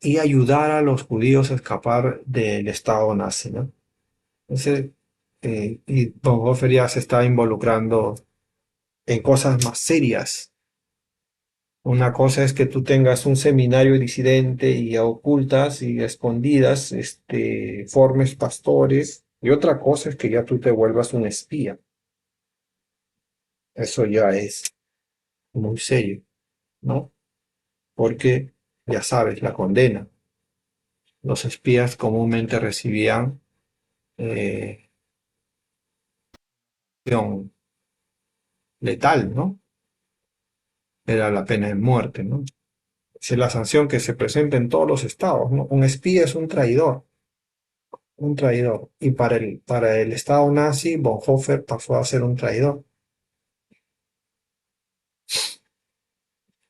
y ayudar a los judíos a escapar del Estado nazi, ¿no? Entonces, y Bonhoeffer ya se estaba involucrando en cosas más serias. Una cosa es que tú tengas un seminario disidente y a ocultas y a escondidas, formes pastores, y otra cosa es que ya tú te vuelvas un espía. Eso ya es muy serio, ¿no? Porque, ya sabes, la condena. Los espías comúnmente recibían eh, acción letal, ¿no? Era la pena de muerte, ¿no? Es la sanción que se presenta en todos los estados, ¿no? Un espía es un traidor, un traidor. Y para el Estado nazi, Bonhoeffer pasó a ser un traidor.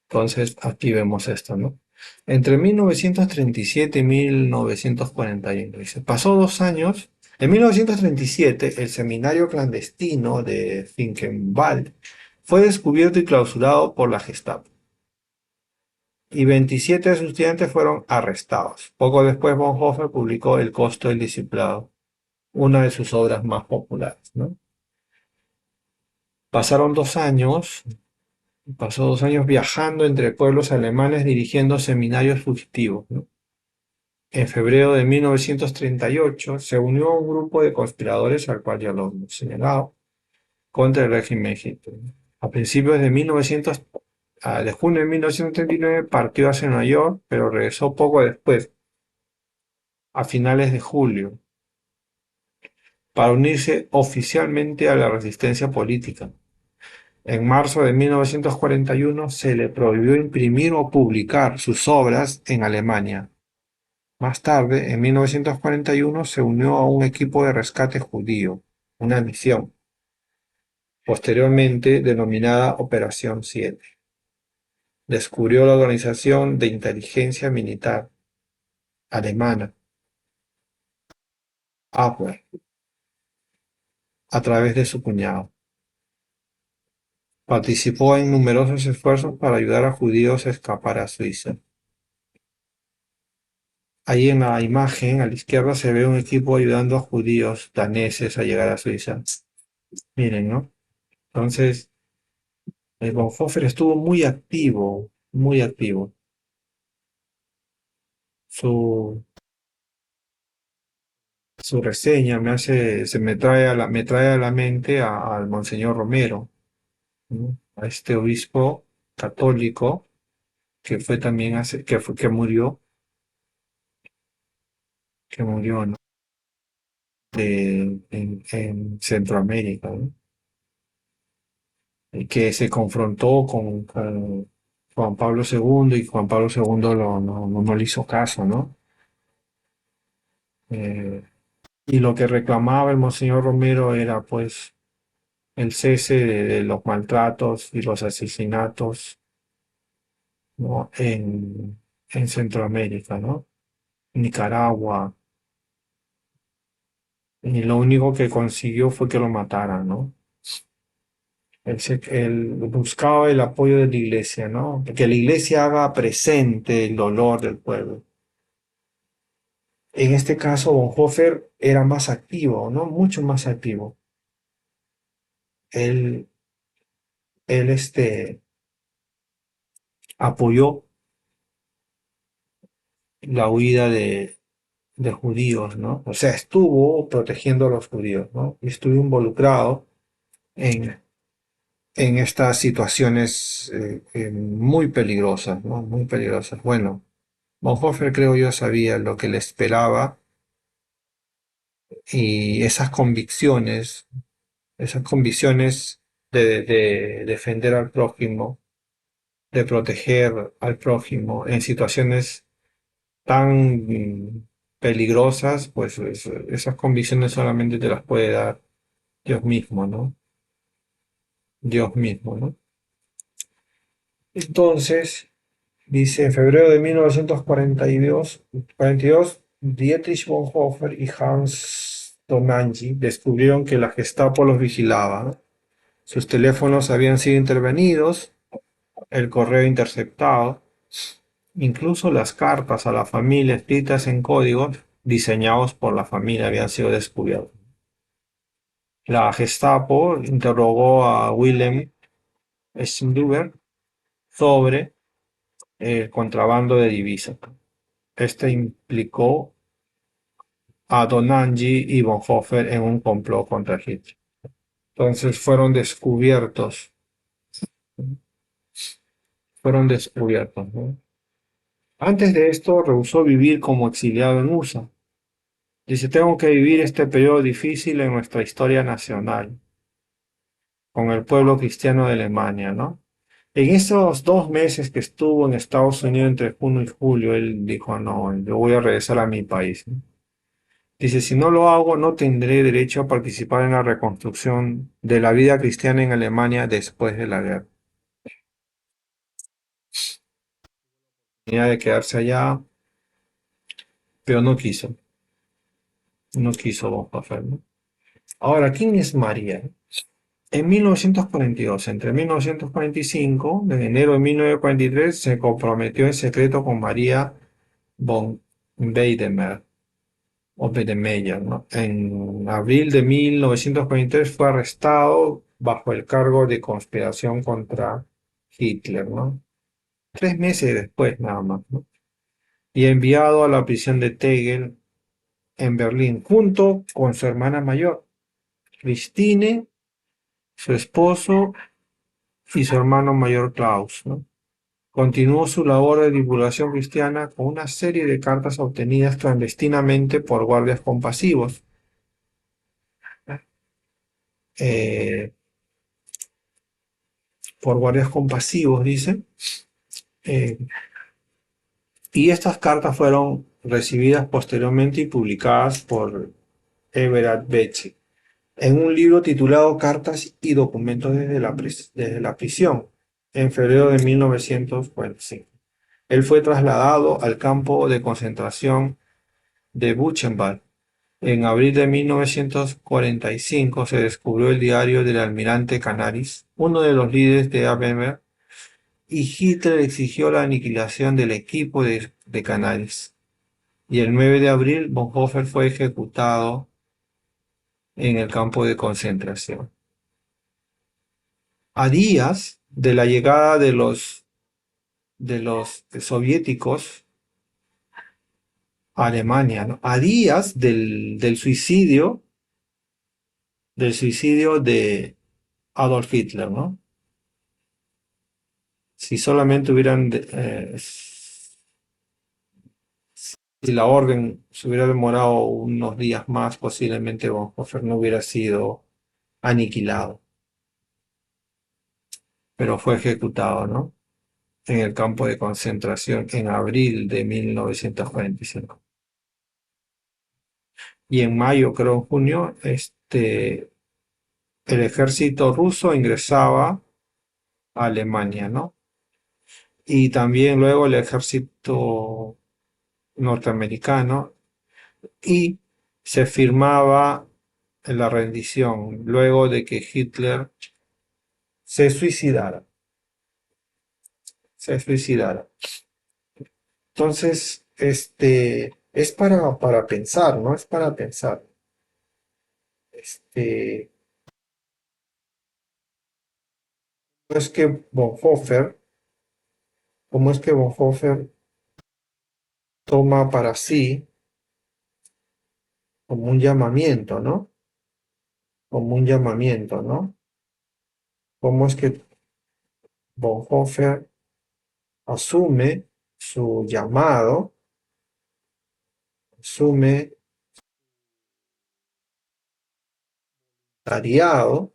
Entonces, aquí vemos esto, ¿no? Entre 1937 y 1941, dice, pasó 2 años. En 1937, el seminario clandestino de Finkenwald fue descubierto y clausurado por la Gestapo. y 27 de sus estudiantes fueron arrestados. Poco después, Bonhoeffer publicó El costo del discipulado, una de sus obras más populares, ¿no? Pasaron 2 años, pasó 2 años viajando entre pueblos alemanes dirigiendo seminarios fugitivos, ¿no? En febrero de 1938 se unió a un grupo de conspiradores al cual ya lo hemos señalado, contra el régimen egipcio. A principios de junio de 1939 partió hacia Nueva York, pero regresó poco después, a finales de julio, para unirse oficialmente a la resistencia política. En marzo de 1941 se le prohibió imprimir o publicar sus obras en Alemania. Más tarde, en 1941, se unió a un equipo de rescate judío, una misión, posteriormente denominada Operación 7. Descubrió la organización de inteligencia militar alemana, Abwehr, a través de su cuñado. Participó en numerosos esfuerzos para ayudar a judíos a escapar a Suiza. Ahí en la imagen, a la izquierda, se ve un equipo ayudando a judíos daneses a llegar a Suiza. Miren, ¿no? Entonces, el Bonhoeffer estuvo muy activo, muy activo. Su, su reseña me trae a la mente al Monseñor Romero, ¿no? A este obispo católico que fue también que murió, ¿no? En Centroamérica, ¿no? Y que se confrontó con Juan Pablo II y Juan Pablo II no le hizo caso, ¿no? Eh, y lo que reclamaba el Monseñor Romero era pues el cese de los maltratos y los asesinatos, ¿no? En Centroamérica, ¿no? Nicaragua, y lo único que consiguió fue que lo mataran, ¿no? Él buscaba el apoyo de la iglesia, ¿no? Que la iglesia haga presente el dolor del pueblo. En este caso, Bonhoeffer era más activo, ¿no? Mucho más activo. Él, él apoyó la huida de judíos, ¿no? O sea, estuvo protegiendo a los judíos, ¿no? Y estuvo involucrado en, en estas situaciones muy peligrosas, ¿no? Muy peligrosas. Bueno, Bonhoeffer creo yo sabía lo que le esperaba y esas convicciones de defender al prójimo, de proteger al prójimo en situaciones tan peligrosas, pues esas convicciones solamente te las puede dar Dios mismo, ¿no? Dios mismo, ¿no? Entonces, dice, en febrero de 1942, Dietrich Bonhoeffer y Hans Donangy descubrieron que la Gestapo los vigilaba, ¿no? Sus teléfonos habían sido intervenidos, el correo interceptado, incluso las cartas a la familia escritas en códigos diseñados por la familia habían sido descubiertos. La Gestapo interrogó a Wilhelm Schindler sobre el contrabando de divisas. Este implicó a Donangy y Bonhoeffer en un complot contra Hitler. Entonces fueron descubiertos, ¿no? Antes de esto rehusó vivir como exiliado en USA. Dice, tengo que vivir este periodo difícil en nuestra historia nacional, con el pueblo cristiano de Alemania, ¿no? En esos 2 meses que estuvo en Estados Unidos entre junio y julio, él dijo, no, yo voy a regresar a mi país, ¿no? Dice, si no lo hago, no tendré derecho a participar en la reconstrucción de la vida cristiana en Alemania después de la guerra. Tenía de quedarse allá, pero no quiso Bonhoeffer, ¿no? Ahora, ¿quién es María? En 1942, entre 1945, en enero de 1943, se comprometió en secreto con María von Wedemeyer, o Wedemeyer, ¿no? En abril de 1943 fue arrestado bajo el cargo de conspiración contra Hitler, ¿no? 3 meses después nada más, ¿no? Y enviado a la prisión de Tegel en Berlín, junto con su hermana mayor, Christine, su esposo y su hermano mayor Klaus, ¿no? Continuó su labor de divulgación cristiana con una serie de cartas obtenidas clandestinamente por guardias compasivos. eh, por guardias compasivos, dice, eh, y estas cartas fueron recibidas posteriormente y publicadas por Everett Betty en un libro titulado Cartas y documentos desde la prisión, en febrero de 1945. Él fue trasladado al campo de concentración de Buchenwald. En abril de 1945 se descubrió el diario del almirante Canaris, uno de los líderes de Abwehr, y Hitler exigió la aniquilación del equipo de Canaris. Y el 9 de abril Bonhoeffer fue ejecutado en el campo de concentración. A días de la llegada de los soviéticos a Alemania, ¿no? A días del suicidio de Adolf Hitler, ¿no? Si solamente si la orden se hubiera demorado unos días más, posiblemente Bonhoeffer no hubiera sido aniquilado, pero fue ejecutado, ¿no? En el campo de concentración en abril de 1945. Y en mayo, creo, en junio, el ejército ruso ingresaba a Alemania, ¿no? Y también luego el ejército norteamericano, y se firmaba la rendición luego de que Hitler se suicidara, se suicidara. Entonces, es para pensar, ¿no? Es para pensar. Este, ¿cómo es que Bonhoeffer, cómo es que Bonhoeffer toma para sí como un llamamiento, ¿no? Como un llamamiento, ¿no? ¿Cómo es que Bonhoeffer asume su llamado, asume tariado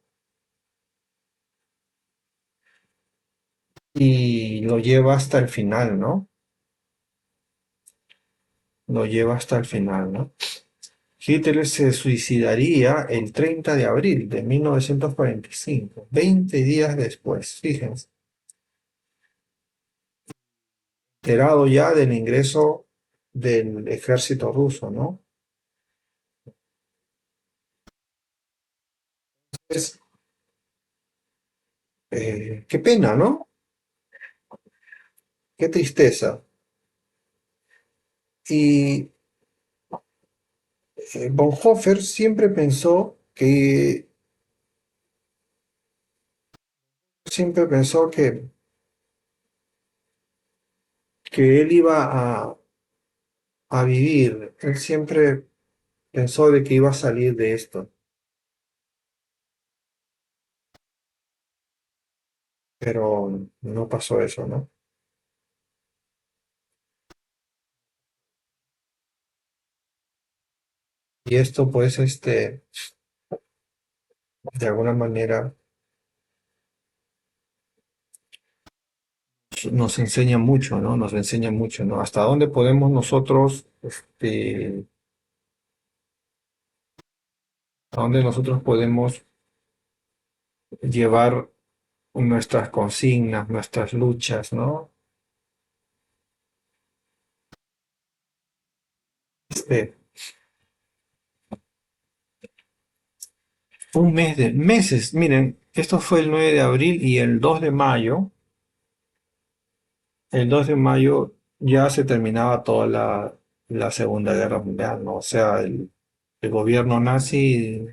y lo lleva hasta el final, ¿no? Lo lleva hasta el final, ¿no? Hitler se suicidaría el 30 de abril de 1945, 20 días después, fíjense, enterado ya del ingreso del ejército ruso, ¿no? Es, qué pena, ¿no? Qué tristeza. Y Bonhoeffer siempre pensó que él iba a vivir. Él siempre pensó de que iba a salir de esto, pero no pasó eso, ¿no? Y esto, pues, de alguna manera nos enseña mucho, ¿no? Nos enseña mucho, ¿no? Hasta dónde podemos nosotros, a dónde nosotros podemos llevar nuestras consignas, nuestras luchas, ¿no? Este, un mes de meses, miren. Esto fue el 9 de abril y el 2 de mayo ya se terminaba toda la Segunda Guerra Mundial, ¿no? O sea, el gobierno nazi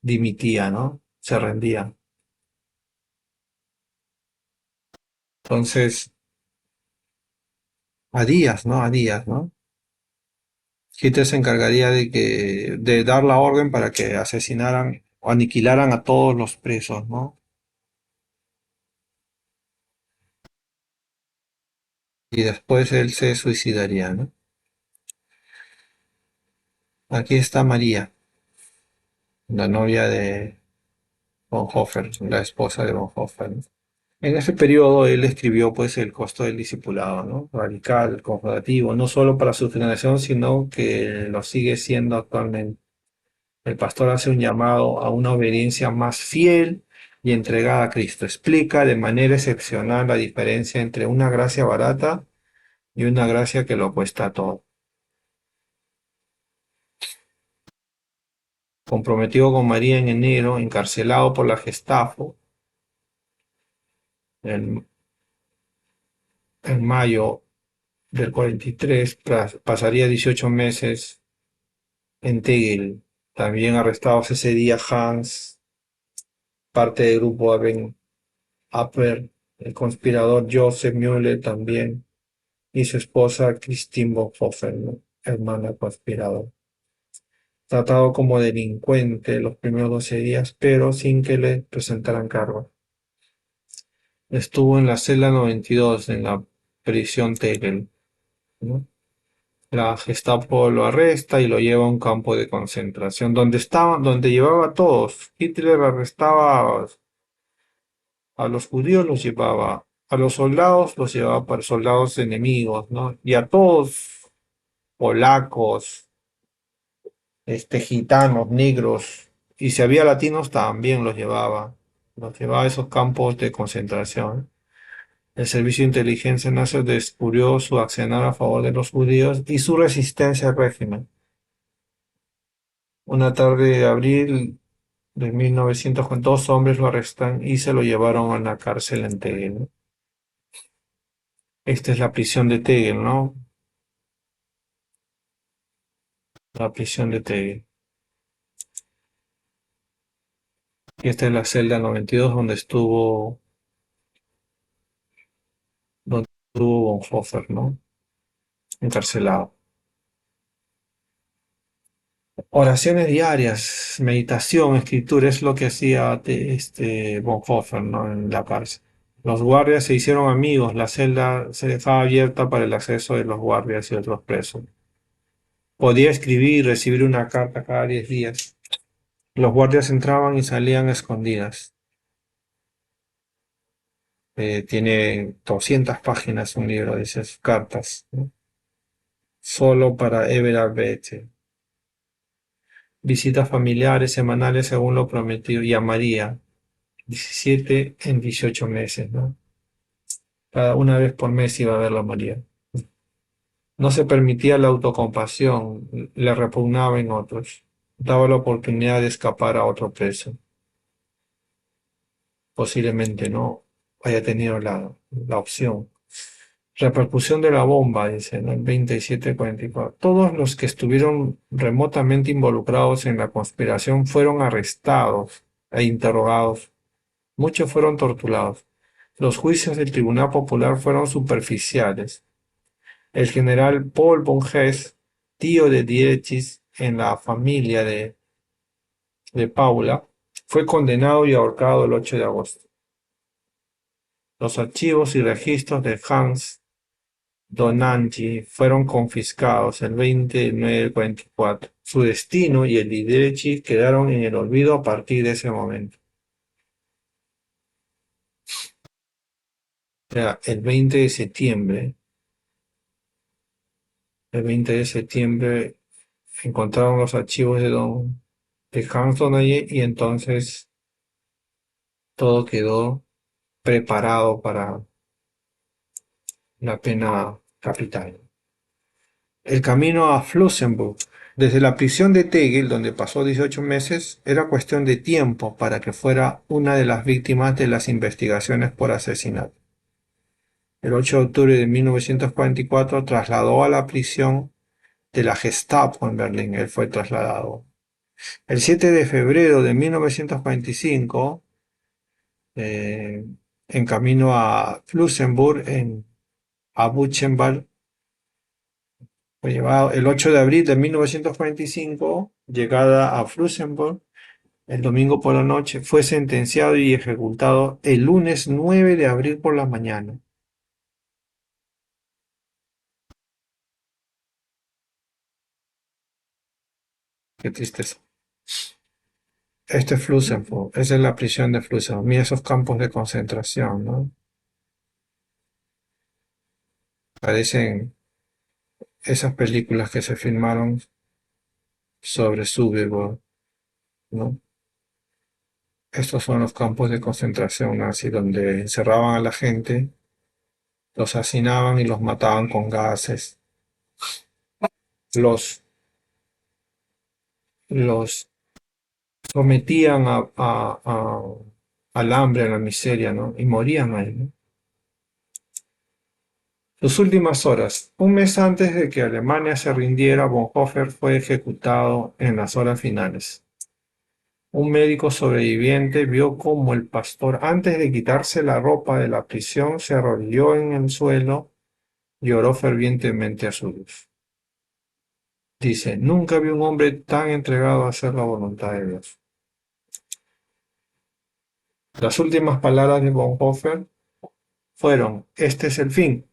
dimitía, ¿no? Se rendía. Entonces, a días, ¿no? A días, ¿no? Hitler se encargaría de dar la orden para que asesinaran o aniquilaran a todos los presos, ¿no? Y después él se suicidaría, ¿no? Aquí está María, la novia de Bonhoeffer, la esposa de Bonhoeffer, ¿no? En ese periodo él escribió pues El costo del discipulado, ¿no? Radical, confrontativo, no solo para su generación, sino que lo sigue siendo actualmente. El pastor hace un llamado a una obediencia más fiel y entregada a Cristo. Explica de manera excepcional la diferencia entre una gracia barata y una gracia que lo cuesta todo. Comprometido con María en enero, encarcelado por la Gestapo en, en mayo del 43, pasaría 18 meses en Tegel. También arrestados ese día Hans, parte del grupo Aben Upper, el conspirador Joseph Müller también, y su esposa Christine Bonhoeffer, ¿no? Hermana conspirador. Tratado como delincuente los primeros 12 días, pero sin que le presentaran cargos. Estuvo en la celda 92 en la prisión Tegel, ¿no? La Gestapo lo arresta y lo lleva a un campo de concentración donde llevaba a todos. Hitler arrestaba a los judíos, los llevaba, a los soldados los llevaba para soldados enemigos, ¿no? Y a todos, polacos, gitanos, negros, y si había latinos también los llevaba a esos campos de concentración. El servicio de inteligencia nazi descubrió su accionar a favor de los judíos y su resistencia al régimen. Una tarde de abril de 1900, con dos hombres lo arrestan y se lo llevaron a una cárcel en Tegel, ¿no? Esta es la prisión de Tegel, ¿no? La prisión de Tegel. Y esta es la celda 92 donde estuvo Bonhoeffer, ¿no? Encarcelado. Oraciones diarias, meditación, escritura, es lo que hacía Bonhoeffer, ¿no? En la cárcel. Los guardias se hicieron amigos, la celda se dejaba abierta para el acceso de los guardias y otros presos. Podía escribir y recibir una carta cada 10 días. Los guardias entraban y salían a escondidas. Tiene 200 páginas un libro de esas cartas, ¿no? Solo para Everard Bete. Visitas familiares semanales según lo prometido. Y a María, 17 en 18 meses, ¿no? Cada una vez por mes iba a verlo a María. No se permitía la autocompasión, le repugnaba en otros. Daba la oportunidad de escapar a otro preso. Posiblemente no haya tenido la opción. Repercusión de la bomba, dice, ¿no? El 2744. Todos los que estuvieron remotamente involucrados en la conspiración fueron arrestados e interrogados. Muchos fueron torturados. Los juicios del Tribunal Popular fueron superficiales. El general Paul von Hess, tío de Dietrich en la familia de Paula, fue condenado y ahorcado el 8 de agosto. Los archivos y registros de Hans Donangy fueron confiscados el 29 del 44. Su destino y el de Dietrich quedaron en el olvido a partir de ese momento. O sea, el 20 de septiembre encontraron los archivos de Hans Donangy y entonces todo quedó preparado para la pena capital. El camino a Flossenburg. Desde la prisión de Tegel, donde pasó 18 meses, era cuestión de tiempo para que fuera una de las víctimas de las investigaciones por asesinato. El 8 de octubre de 1944 trasladó a la prisión de la Gestapo en Berlín. Él fue trasladado. El 7 de febrero de 1945, eh, en camino a Flossenburg, a Buchenwald, fue llevado el 8 de abril de 1945, llegada a Flossenburg, el domingo por la noche, fue sentenciado y ejecutado el lunes 9 de abril por la mañana. Qué tristeza. Este es Flossenburg, esa es la prisión de Flossenburg. Mira esos campos de concentración, ¿no? Parecen esas películas que se filmaron sobre Sobibor, ¿no? Estos son los campos de concentración nazi, donde encerraban a la gente, los hacinaban y los mataban con gases, los, los sometían al hambre, a la miseria, ¿no? Y morían ahí, ¿no? Sus últimas horas. Un mes antes de que Alemania se rindiera, Bonhoeffer fue ejecutado en las horas finales. Un médico sobreviviente vio cómo el pastor, antes de quitarse la ropa de la prisión, se arrodilló en el suelo y oró fervientemente a su Dios. Dice, nunca vi un hombre tan entregado a hacer la voluntad de Dios. Las últimas palabras de Bonhoeffer fueron, este es el fin,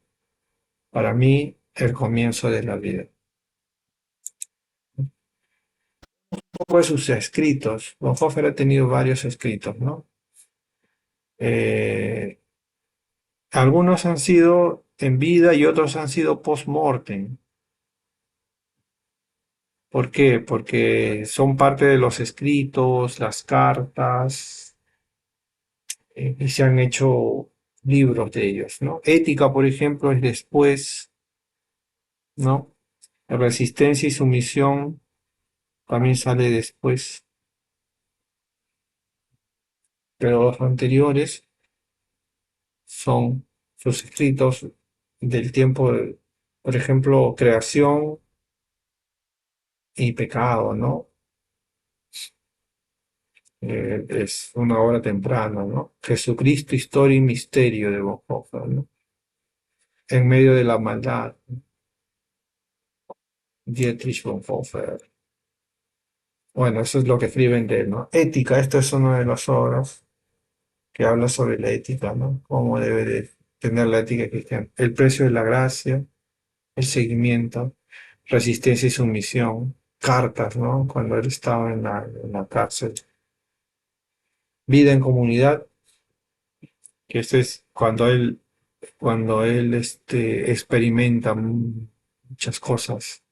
para mí el comienzo de la vida. Un poco de sus escritos. Bonhoeffer ha tenido varios escritos, ¿no? Eh, Algunos han sido en vida y otros han sido post-mortem. ¿Por qué? Porque son parte de los escritos, las cartas, y se han hecho libros de ellos, ¿no? Ética, por ejemplo, es después, ¿no? Resistencia y sumisión también sale después, pero los anteriores son sus escritos del tiempo, por ejemplo, creación y pecado, ¿no? Es una obra temprana, ¿no? Jesucristo, historia y misterio de Bonhoeffer, ¿no? En medio de la maldad, Dietrich Bonhoeffer. Bueno, eso es lo que escriben de él, ¿no? Ética, esto es una de las obras que habla sobre la ética, ¿no? Cómo debe de tener la ética cristiana. El precio de la gracia, el seguimiento, resistencia y sumisión, cartas, ¿no? Cuando él estaba en la cárcel. Vida en comunidad, que esto es cuando él experimenta muchas cosas.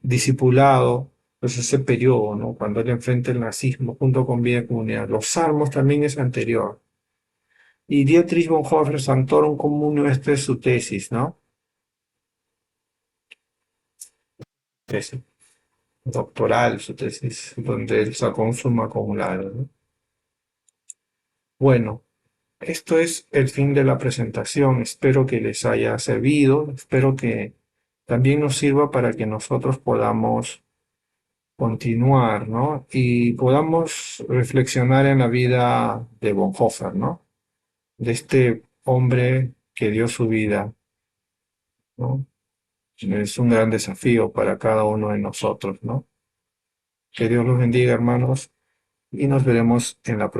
Discipulado, pues ese periodo, ¿no? Cuando él enfrenta el nazismo junto con vida en comunidad. Los salmos también es anterior. Y Dietrich Bonhoeffer, Sanctorum Communio, esta es su tesis, ¿no? Tesis doctoral, su tesis, donde él sacó un summa cum laude, ¿no? Bueno, esto es el fin de la presentación. Espero que les haya servido. Espero que también nos sirva para que nosotros podamos continuar, ¿no? Y podamos reflexionar en la vida de Bonhoeffer, ¿no? De este hombre que dio su vida, ¿no? Es un gran desafío para cada uno de nosotros, ¿no? Que Dios los bendiga, hermanos, y nos veremos en la próxima.